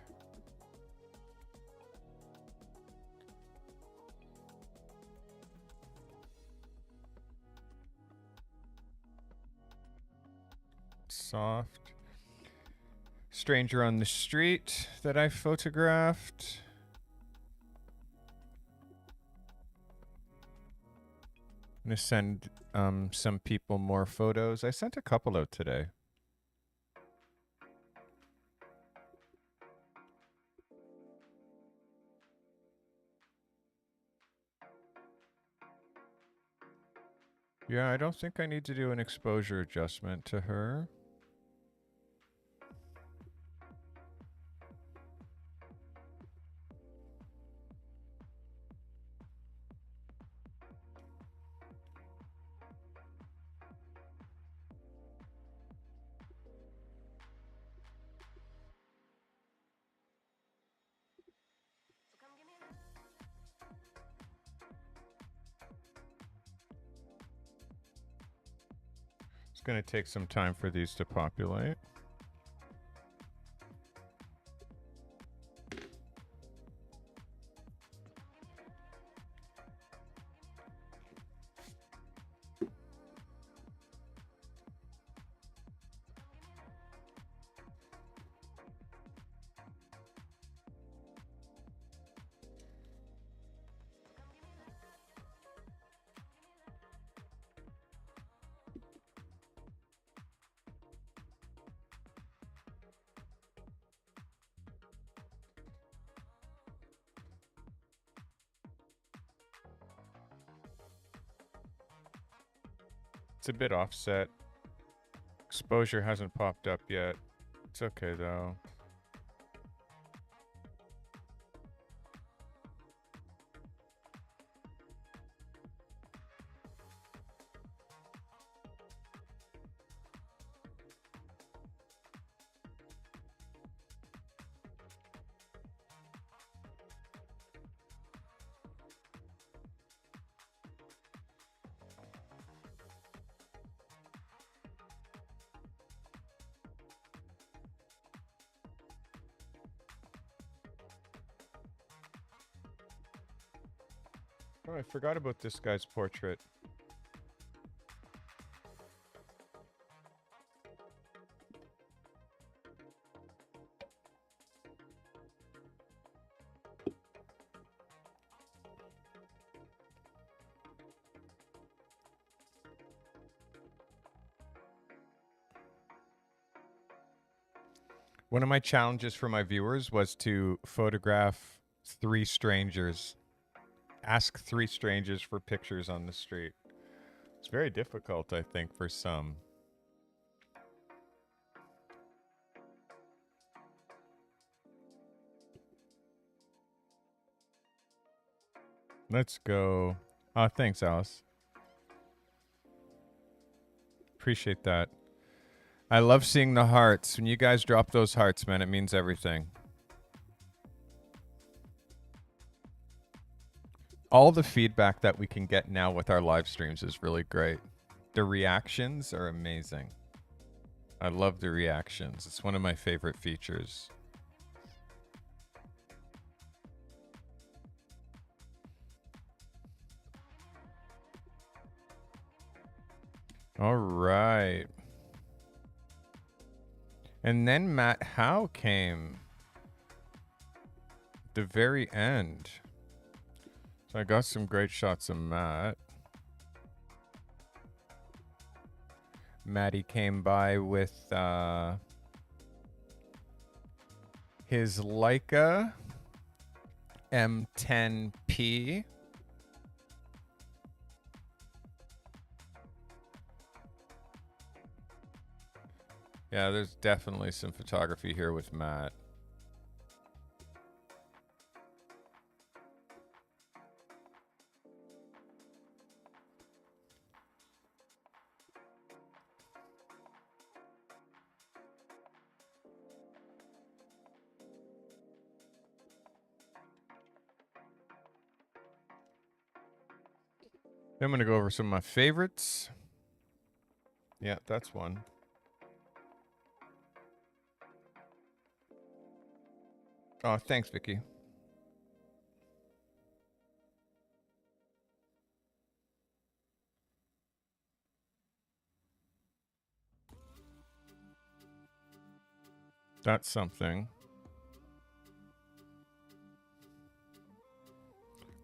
Soft. Stranger on the street that I photographed. I'm gonna send some people more photos. I sent a couple out today. Yeah, I don't think I need to do an exposure adjustment to her. It's going to take some time for these to populate. It's a bit offset. Exposure hasn't popped up yet. It's okay though. Oh, I forgot about this guy's portrait. One of my challenges for my viewers was to photograph 3 strangers. Ask 3 strangers for pictures on the street. It's very difficult, I think, for some. Let's go. Thanks, Alice. Appreciate that. I love seeing the hearts. When you guys drop those hearts, man, it means everything. All the feedback that we can get now with our live streams is really great. The reactions are amazing. I love the reactions. It's one of my favorite features. All right. And then Matt Howe came. The very end. So I got some great shots of Matt. Matty came by with his Leica M10P. Yeah, there's definitely some photography here with Matt. I'm going to go over some of my favorites. Yeah, that's one. Oh, thanks, Vicky. That's something.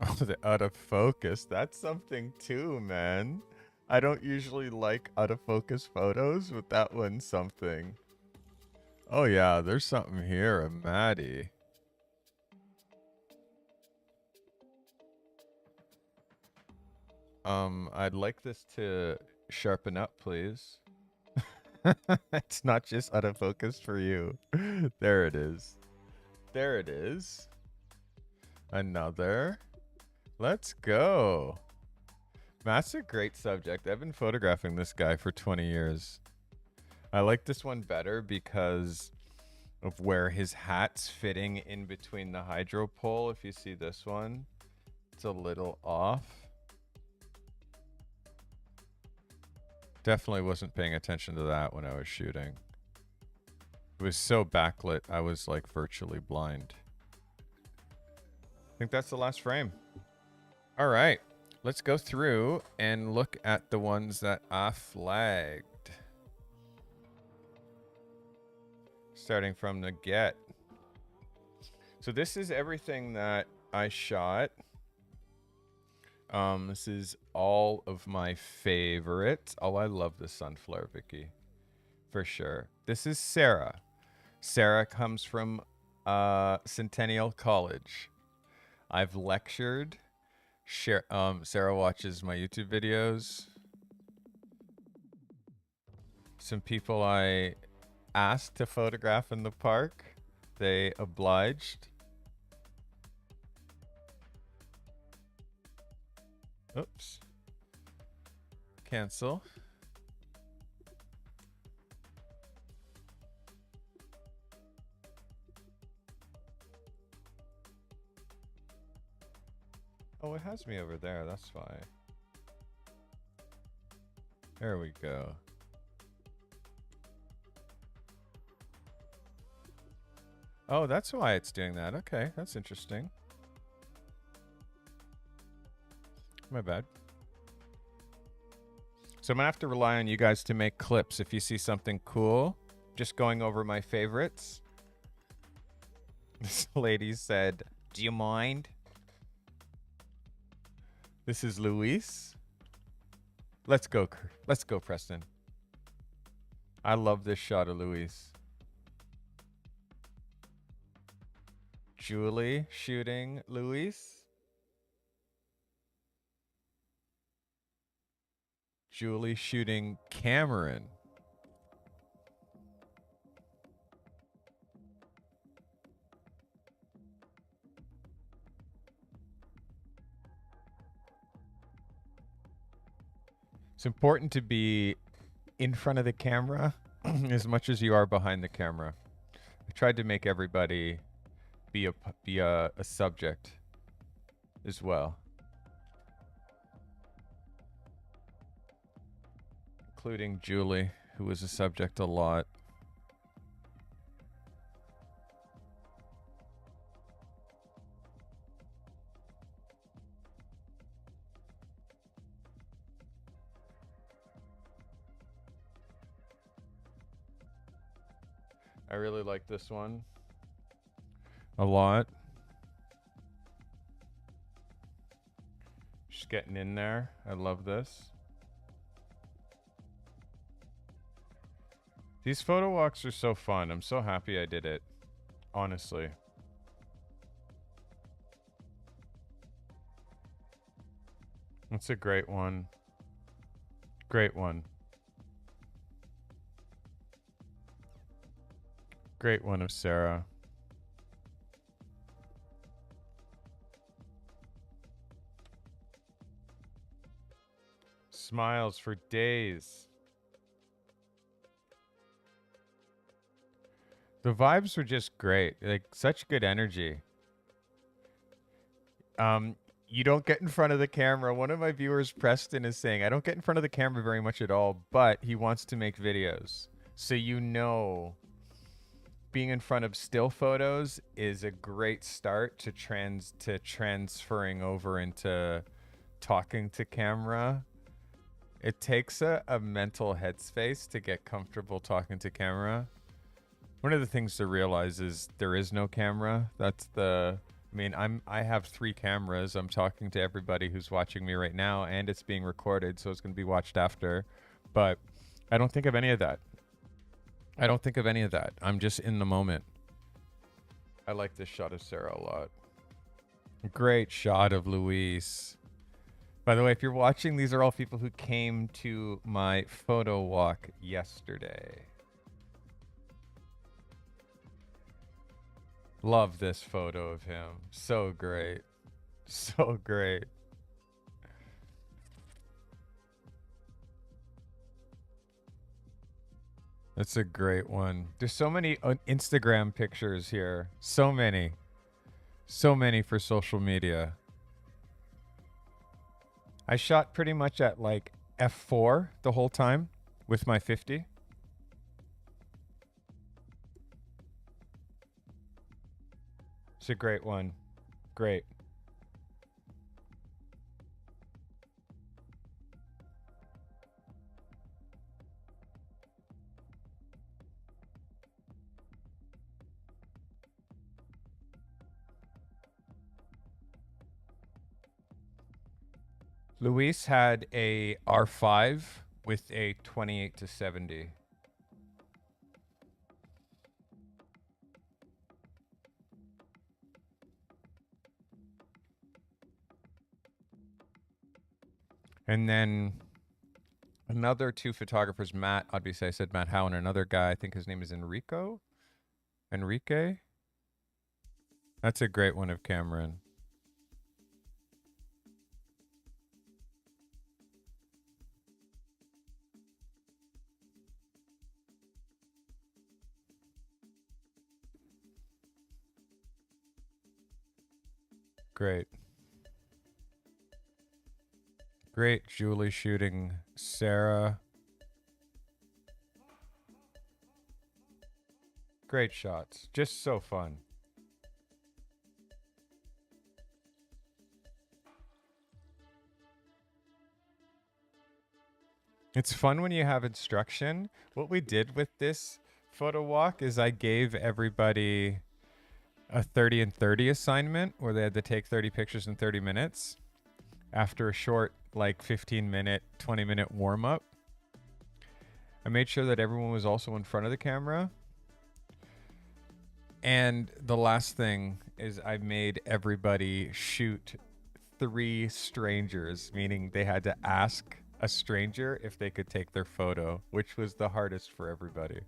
Oh, the out of focus. That's something too, man. I don't usually like out of focus photos, but that one's something. Oh yeah, there's something here, Maddie. I'd like this to sharpen up, please. It's not just out of focus for you. There it is. There it is. Another. Let's go. Matt's a great subject. I've been photographing this guy for 20 years. I like this one better because of where his hat's fitting in between the hydro pole. If you see this one, it's a little off. Definitely wasn't paying attention to that when I was shooting. It was so backlit, I was like virtually blind. I think that's the last frame. All right, let's go through and look at the ones that I flagged. Starting from the get. So this is everything that I shot. This is all of my favorites. Oh, I love the sunflower, Vicky. For sure. This is Sarah. Sarah comes from Centennial College. I've lectured. Sarah watches my YouTube videos. Some people I asked to photograph in the park, they obliged. Oops. Cancel. Oh, it has me over there. That's why. There we go. Oh, that's why it's doing that. Okay, that's interesting. My bad. So I'm gonna have to rely on you guys to make clips. If you see something cool, just going over my favorites. This lady said, "Do you mind?" This is Luis. Let's go. Let's go, Preston. I love this shot of Luis. Julie shooting Luis. Julie shooting Cameron. It's important to be in front of the camera as much as you are behind the camera. I tried to make everybody be a subject as well, including Julie, who was a subject a lot. I really like this one a lot. Just getting in there. I love this. These photo walks are so fun. I'm so happy I did it. Honestly. It's a great one. Great one. Great one of Sarah. Smiles for days. The vibes were just great. Like, such good energy. You don't get in front of the camera. One of my viewers, Preston, is saying, I don't get in front of the camera very much at all, but he wants to make videos. So you know, being in front of still photos is a great start to transferring over into talking to camera. It takes a mental headspace to get comfortable talking to camera. One of the things to realize is there is no camera. That's the... I mean, I have 3 cameras. I'm talking to everybody who's watching me right now, and it's being recorded, so it's going to be watched after. But I don't think of any of that. I don't think of any of that. I'm just in the moment. I like this shot of Sarah a lot. Great shot of Luis. By the way, if you're watching, these are all people who came to my photo walk yesterday. Love this photo of him. So great. So great. That's a great one. There's so many Instagram pictures here. So many. So many for social media. I shot pretty much at like f4 the whole time with my 50. It's a great one. Great. Luis had a R5 with a 28-70. And then another 2 photographers, Matt, obviously I said Matt Howe, and another guy, I think his name is Enrique. That's a great one of Cameron. Great. Great Julie shooting Sarah. Great shots. Just so fun. It's fun when you have instruction. What we did with this photo walk is I gave everybody a 30 and 30 assignment where they had to take 30 pictures in 30 minutes after a short, like 15-minute, 20-minute warm up. I made sure that everyone was also in front of the camera. And the last thing is I made everybody shoot 3 strangers, meaning they had to ask a stranger if they could take their photo, which was the hardest for everybody.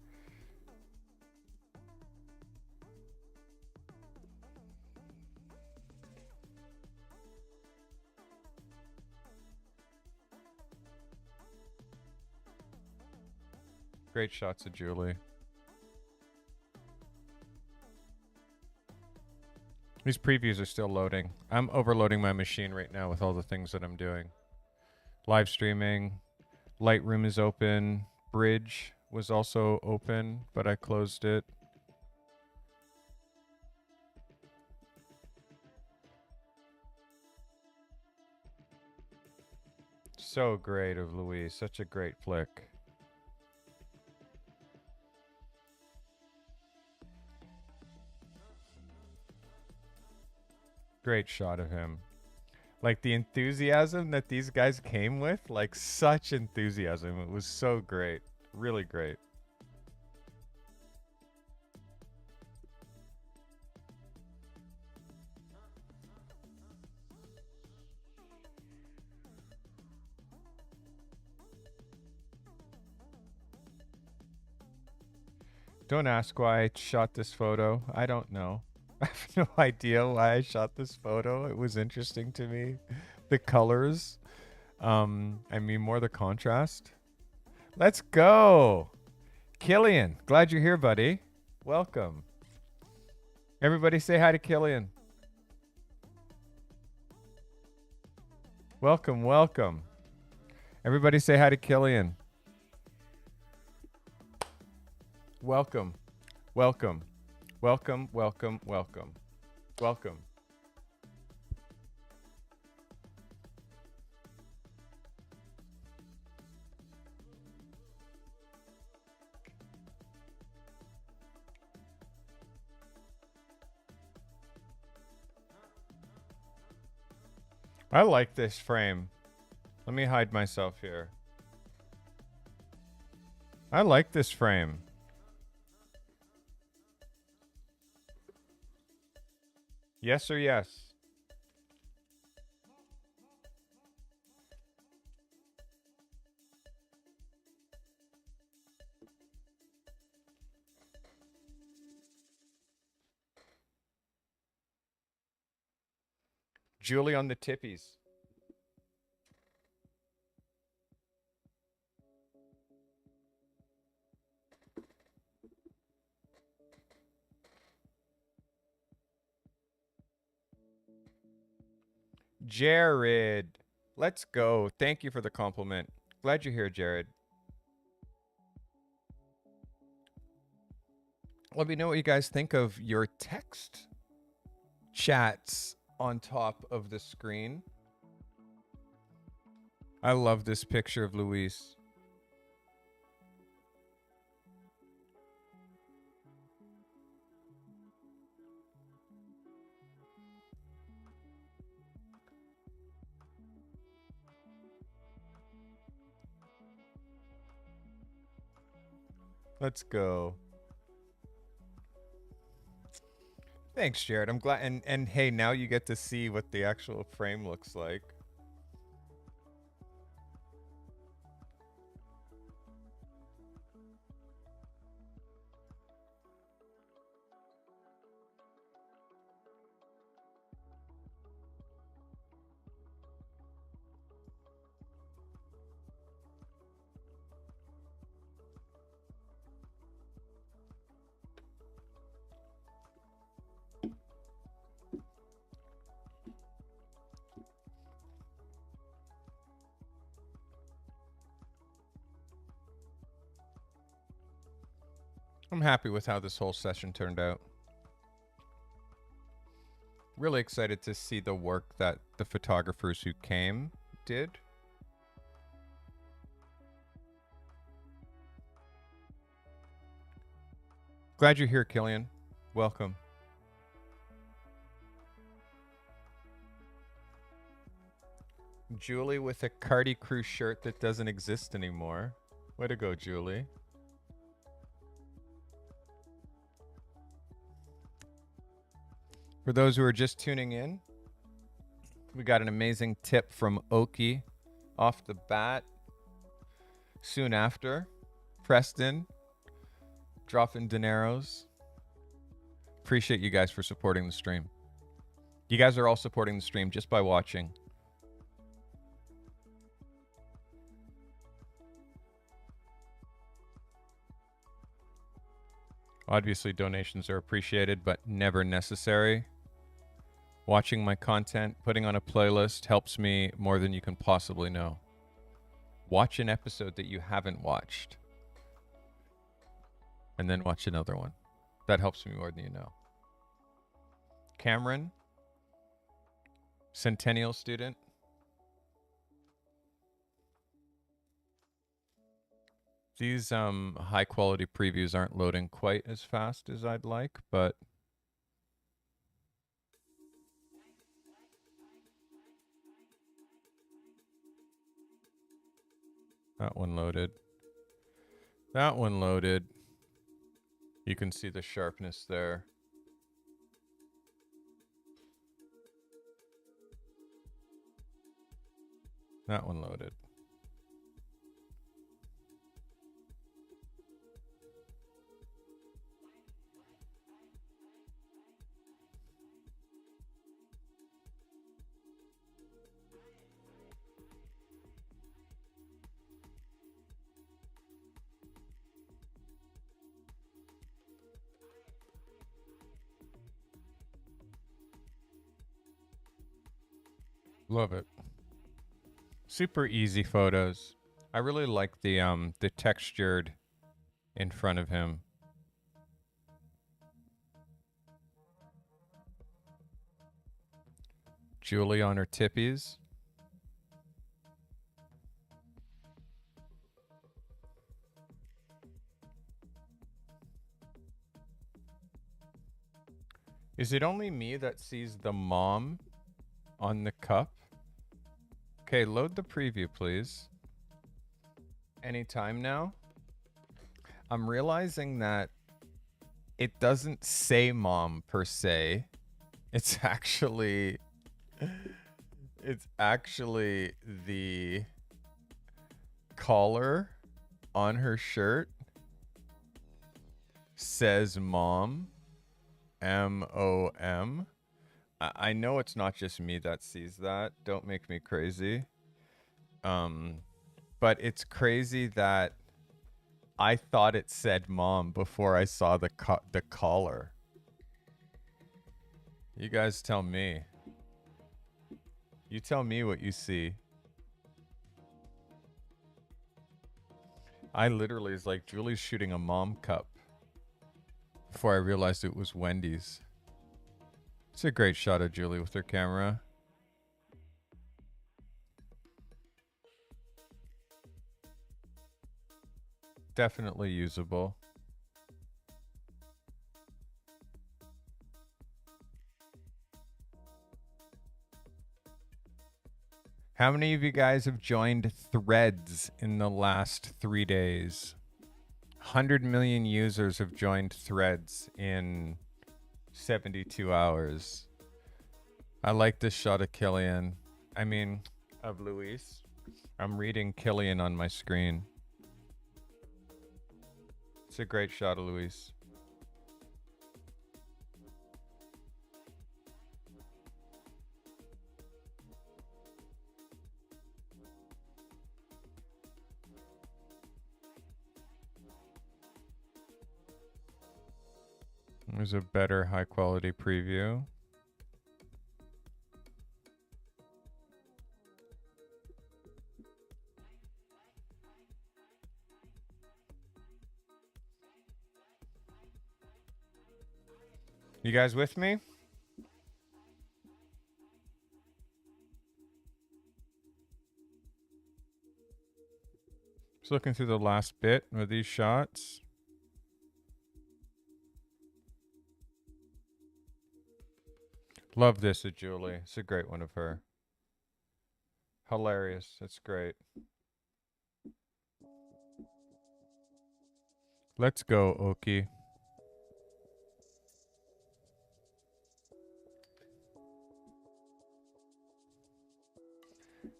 Great shots of Julie. These previews are still loading. I'm overloading my machine right now with all the things that I'm doing. Live streaming. Lightroom is open. Bridge was also open, but I closed it. So great of Louise. Such a great flick. Great shot of him. Like the enthusiasm that these guys came with, like such enthusiasm. It was so great. Really great. Don't ask why I shot this photo. I don't know. I have no idea why I shot this photo. It was interesting to me. The colors. I mean, more the contrast. Let's go. Killian, glad you're here, buddy. Welcome. Everybody say hi to Killian. Welcome, welcome. Everybody say hi to Killian. Welcome, welcome, welcome, welcome, welcome, welcome. I like this frame. Let me hide myself here. I like this frame. Yes or yes? Julie on the tippies. Jared. Let's go. Thank you for the compliment. Glad you're here, Jared. Let me know what you guys think of your text chats on top of the screen. I love this picture of Luis. Let's go. Thanks, Jared. I'm glad. And hey, now you get to see what the actual frame looks like. I'm happy with how this whole session turned out. Really excited to see the work that the photographers who came did. Glad you're here, Killian. Welcome. Julie with a Cardi Crew shirt that doesn't exist anymore. Way to go, Julie. For those who are just tuning in, we got an amazing tip from Oki off the bat. Soon after, Preston dropping dineros. Appreciate you guys for supporting the stream. You guys are all supporting the stream just by watching. Obviously, donations are appreciated, but never necessary. Watching my content, putting on a playlist helps me more than you can possibly know. Watch an episode that you haven't watched, and then watch another one. That helps me more than you know. Cameron, Centennial student. These high quality previews aren't loading quite as fast as I'd like, but that one loaded. That one loaded. You can see the sharpness there. That one loaded. Love it. Super easy photos. I really like the textured in front of him. Julie on her tippies. Is it only me that sees the mom on the cup? Okay, load the preview, please. Anytime now. I'm realizing that it doesn't say mom per se. It's actually the collar on her shirt says mom, M-O-M. I know it's not just me that sees that. Don't make me crazy. But it's crazy that I thought it said mom before I saw the collar. You guys tell me. You tell me what you see. I literally was like, Julie's shooting a mom cup before I realized it was Wendy's. It's a great shot of Julie with her camera. Definitely usable. How many of you guys have joined Threads in the last 3 days? 100 million users have joined Threads in 72 hours. I like this shot of Killian. I mean, of Luis. I'm reading Killian on my screen. It's a great shot of Luis. There's a better high quality preview. You guys with me? Just looking through the last bit of these shots. Love this of Julie. It's a great one of her. Hilarious. That's great. Let's go, Oki.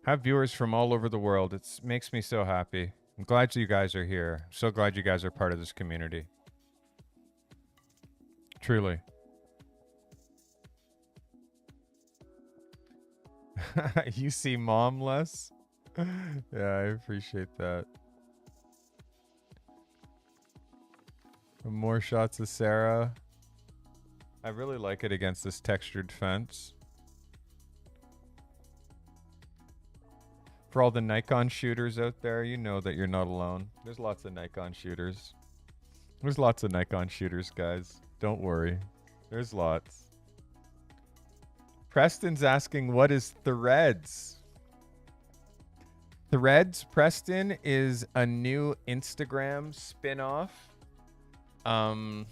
Have viewers from all over the world. It makes me so happy. I'm glad you guys are here. I'm so glad you guys are part of this community. Truly. You see mom less? Yeah, I appreciate that. More shots of Sarah. I really like it against this textured fence. For all the Nikon shooters out there, you know that you're not alone. There's lots of Nikon shooters. There's lots of Nikon shooters, guys. Don't worry. There's lots. Preston's asking, what is Threads? Threads, Preston, is a new Instagram spin-off. All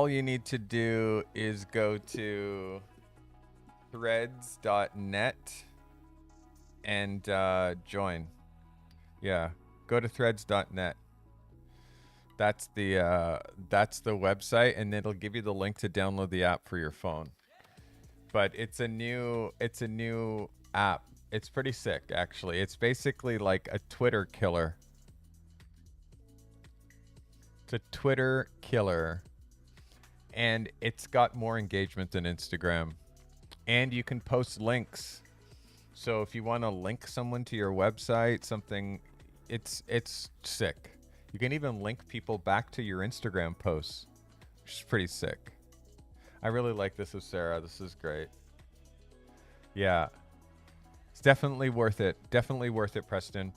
you need to do is go to threads.net and join. Yeah, go to threads.net. That's the website, and it'll give you the link to download the app for your phone. But it's a new app. It's pretty sick, actually. It's basically like a Twitter killer. It's a Twitter killer. And it's got more engagement than Instagram. And you can post links. So if you want to link someone to your website, something, it's sick. You can even link people back to your Instagram posts, which is pretty sick. I really like this with Sarah. This is great. Yeah. It's definitely worth it. Definitely worth it, Preston.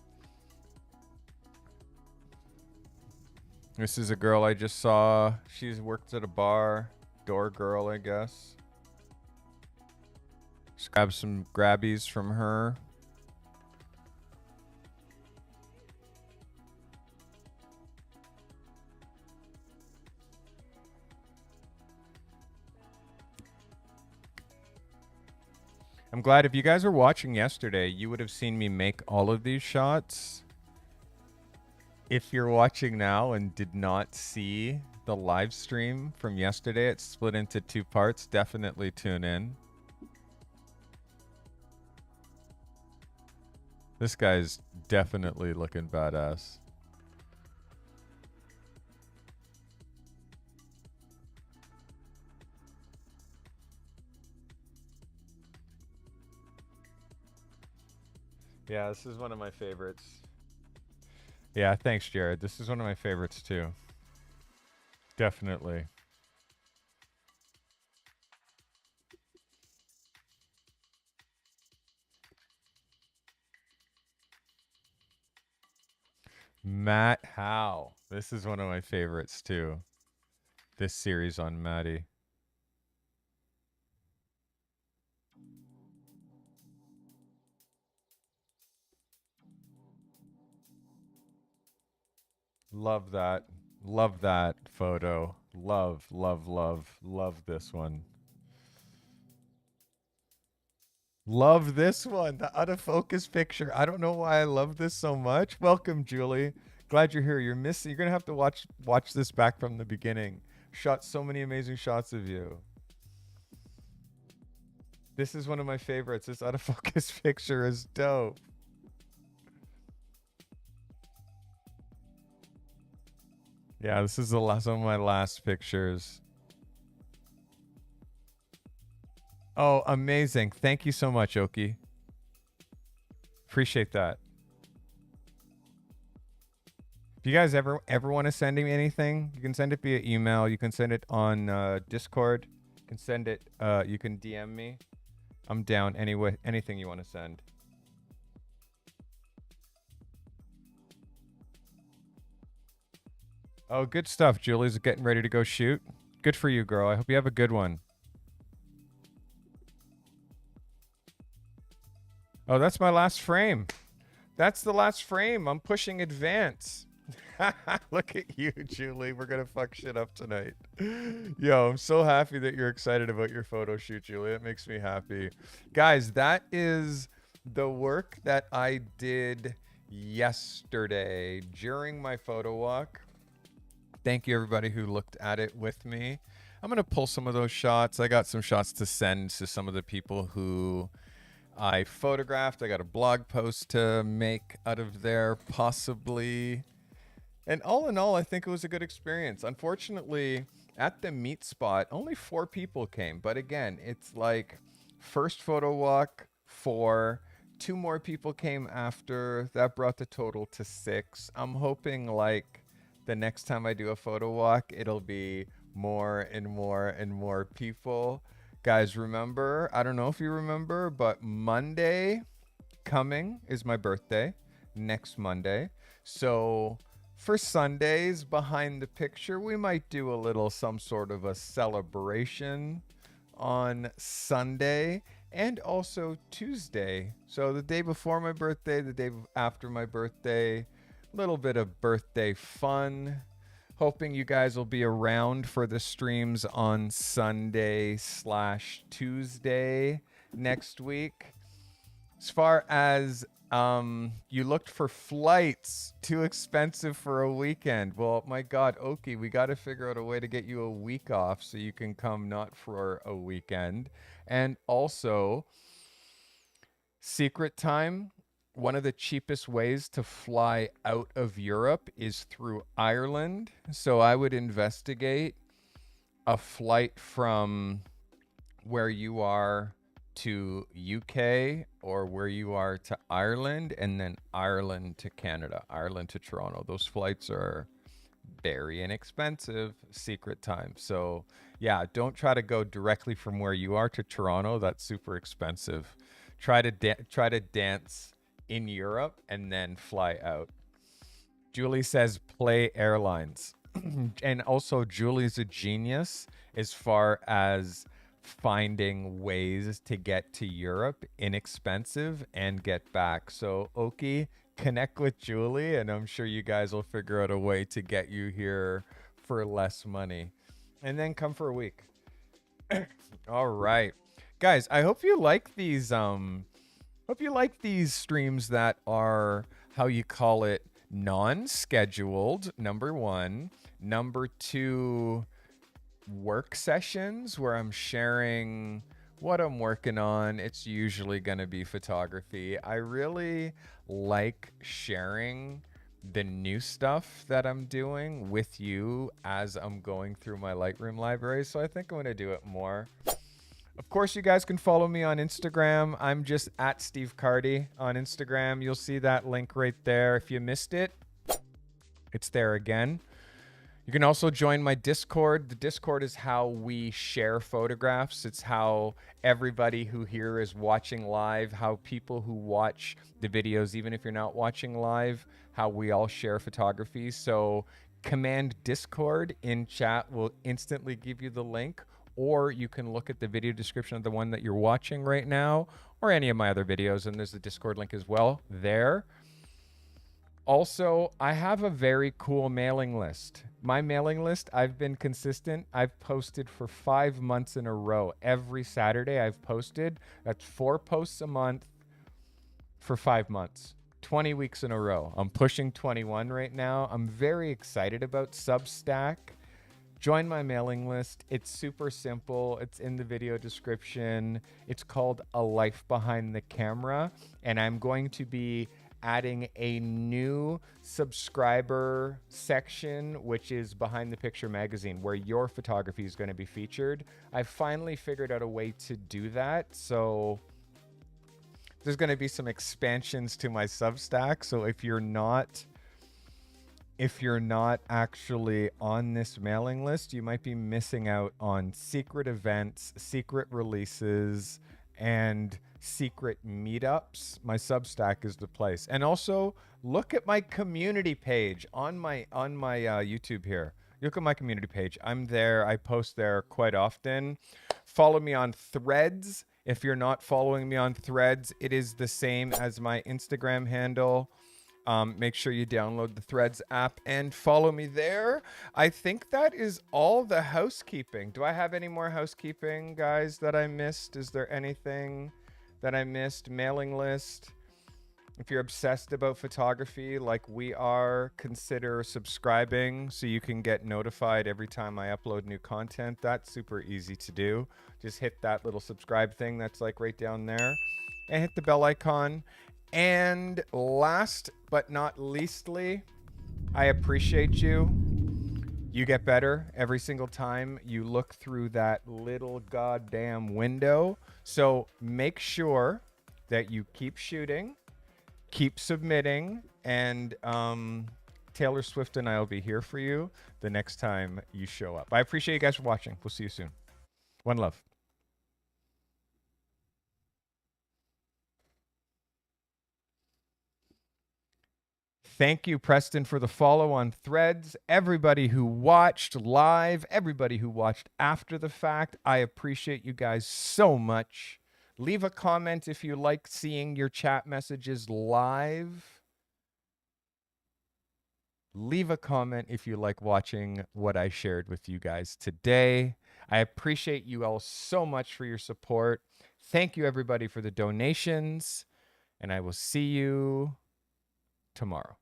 This is a girl I just saw. She's worked at a bar. Door girl, I guess. Just grab some grabbies from her. I'm glad if you guys were watching yesterday, you would have seen me make all of these shots. If you're watching now and did not see the live stream from yesterday, it's split into 2 parts. Definitely tune in. This guy's definitely looking badass. Yeah, this is one of my favorites. Yeah, thanks, Jared. This is one of my favorites, too. Definitely. Matt Howe. This is one of my favorites, too. This series on Maddie. Love that. Love that photo. Love, love, love, love this one. Love this one. The out of focus picture. I don't know why I love this so much. Welcome, Julie. Glad you're here. You're missing. You're gonna have to watch this back from the beginning. Shot so many amazing shots of you. This is one of my favorites. This out of focus picture is dope. Yeah, this is the last one of my last pictures. Oh, amazing. Thank you so much, Oki. Appreciate that. If you guys ever want to send me anything, you can send it via email. You can send it on Discord. You can send it, you can DM me. I'm down anyway, anything you want to send. Oh, good stuff. Julie's getting ready to go shoot. Good for you, girl. I hope you have a good one. Oh, that's my last frame. That's the last frame. I'm pushing advance. Look at you, Julie. We're going to fuck shit up tonight. Yo, I'm so happy that you're excited about your photo shoot, Julie. It makes me happy. Guys, that is the work that I did yesterday during my photo walk. Thank you, everybody who looked at it with me. I'm going to pull some of those shots. I got some shots to send to some of the people who I photographed. I got a blog post to make out of there, possibly. And all in all, I think it was a good experience. Unfortunately, at the meet spot, only 4 people came. But again, it's like first photo walk, 4. 2 more people came after. That brought the total to 6. I'm hoping like the next time I do a photo walk, it'll be more and more and more people. Guys, remember, I don't know if you remember, but Monday coming is my birthday, next Monday. So for Sundays behind the picture, we might do a little some sort of a celebration on Sunday and also Tuesday. So the day before my birthday, the day after my birthday, a little bit of birthday fun. Hoping you guys will be around for the streams on Sunday/Tuesday next week. As far as you looked for flights, too expensive for a weekend. Well, my God, Oki, we got to figure out a way to get you a week off so you can come not for a weekend. And also, secret time. One of the cheapest ways to fly out of Europe is through Ireland. So I would investigate a flight from where you are to UK or where you are to Ireland, and then Ireland to Canada, Ireland to Toronto. Those flights are very inexpensive, secret time. So yeah, don't try to go directly from where you are to Toronto. That's super expensive. Try to dance in Europe and then fly out. Julie says play airlines. And also Julie's a genius as far as finding ways to get to Europe inexpensive and get back. So Oki, connect with Julie and I'm sure you guys will figure out a way to get you here for less money. And then come for a week. All right. Guys, I hope you like these streams that are, how you call it, non-scheduled, number 1. Number 2, work sessions where I'm sharing what I'm working on. It's usually going to be photography. I really like sharing the new stuff that I'm doing with you as I'm going through my Lightroom library. So I think I'm going to do it more. Of course, you guys can follow me on Instagram. I'm just at Steve Cardy on Instagram. You'll see that link right there. If you missed it, it's there again. You can also join my Discord. The Discord is how we share photographs. It's how everybody who here is watching live, how people who watch the videos, even if you're not watching live, how we all share photography. So command Discord in chat will instantly give you the link. Or you can look at the video description of the one that you're watching right now, or any of my other videos, and there's the Discord link as well there. Also, I have a very cool mailing list. My mailing list, I've been consistent. I've posted for 5 months in a row. Every Saturday I've posted. That's 4 posts a month for 5 months. 20 weeks in a row. I'm pushing 21 right now. I'm very excited about Substack. Join my mailing list. It's super simple. It's in the video description. It's called A Life Behind the Camera. And I'm going to be adding a new subscriber section, which is Behind the Picture magazine, where your photography is going to be featured. I finally figured out a way to do that. So there's going to be some expansions to my Substack. So if you're not actually on this mailing list, you might be missing out on secret events, secret releases, and secret meetups. My Substack is the place. And also look at my community page on my YouTube here. Look at my community page. I'm there. I post there quite often. Follow me on Threads. If you're not following me on Threads, it is the same as my Instagram handle. Make sure you download the Threads app and follow me there. I think that is all the housekeeping. Do I have any more housekeeping, guys, that I missed? Is there anything that I missed? Mailing list. If you're obsessed about photography like we are, consider subscribing so you can get notified every time I upload new content. That's super easy to do. Just hit that little subscribe thing that's like right down there and hit the bell icon. And last but not leastly, I appreciate you. You get better every single time you look through that little goddamn window. So make sure that you keep shooting, keep submitting, and Taylor Swift and I will be here for you the next time you show up. I appreciate you guys for watching. We'll see you soon. One love. Thank you, Preston, for the follow on Threads. Everybody who watched live, everybody who watched after the fact, I appreciate you guys so much. Leave a comment if you like seeing your chat messages live. Leave a comment if you like watching what I shared with you guys today. I appreciate you all so much for your support. Thank you, everybody, for the donations, and I will see you tomorrow.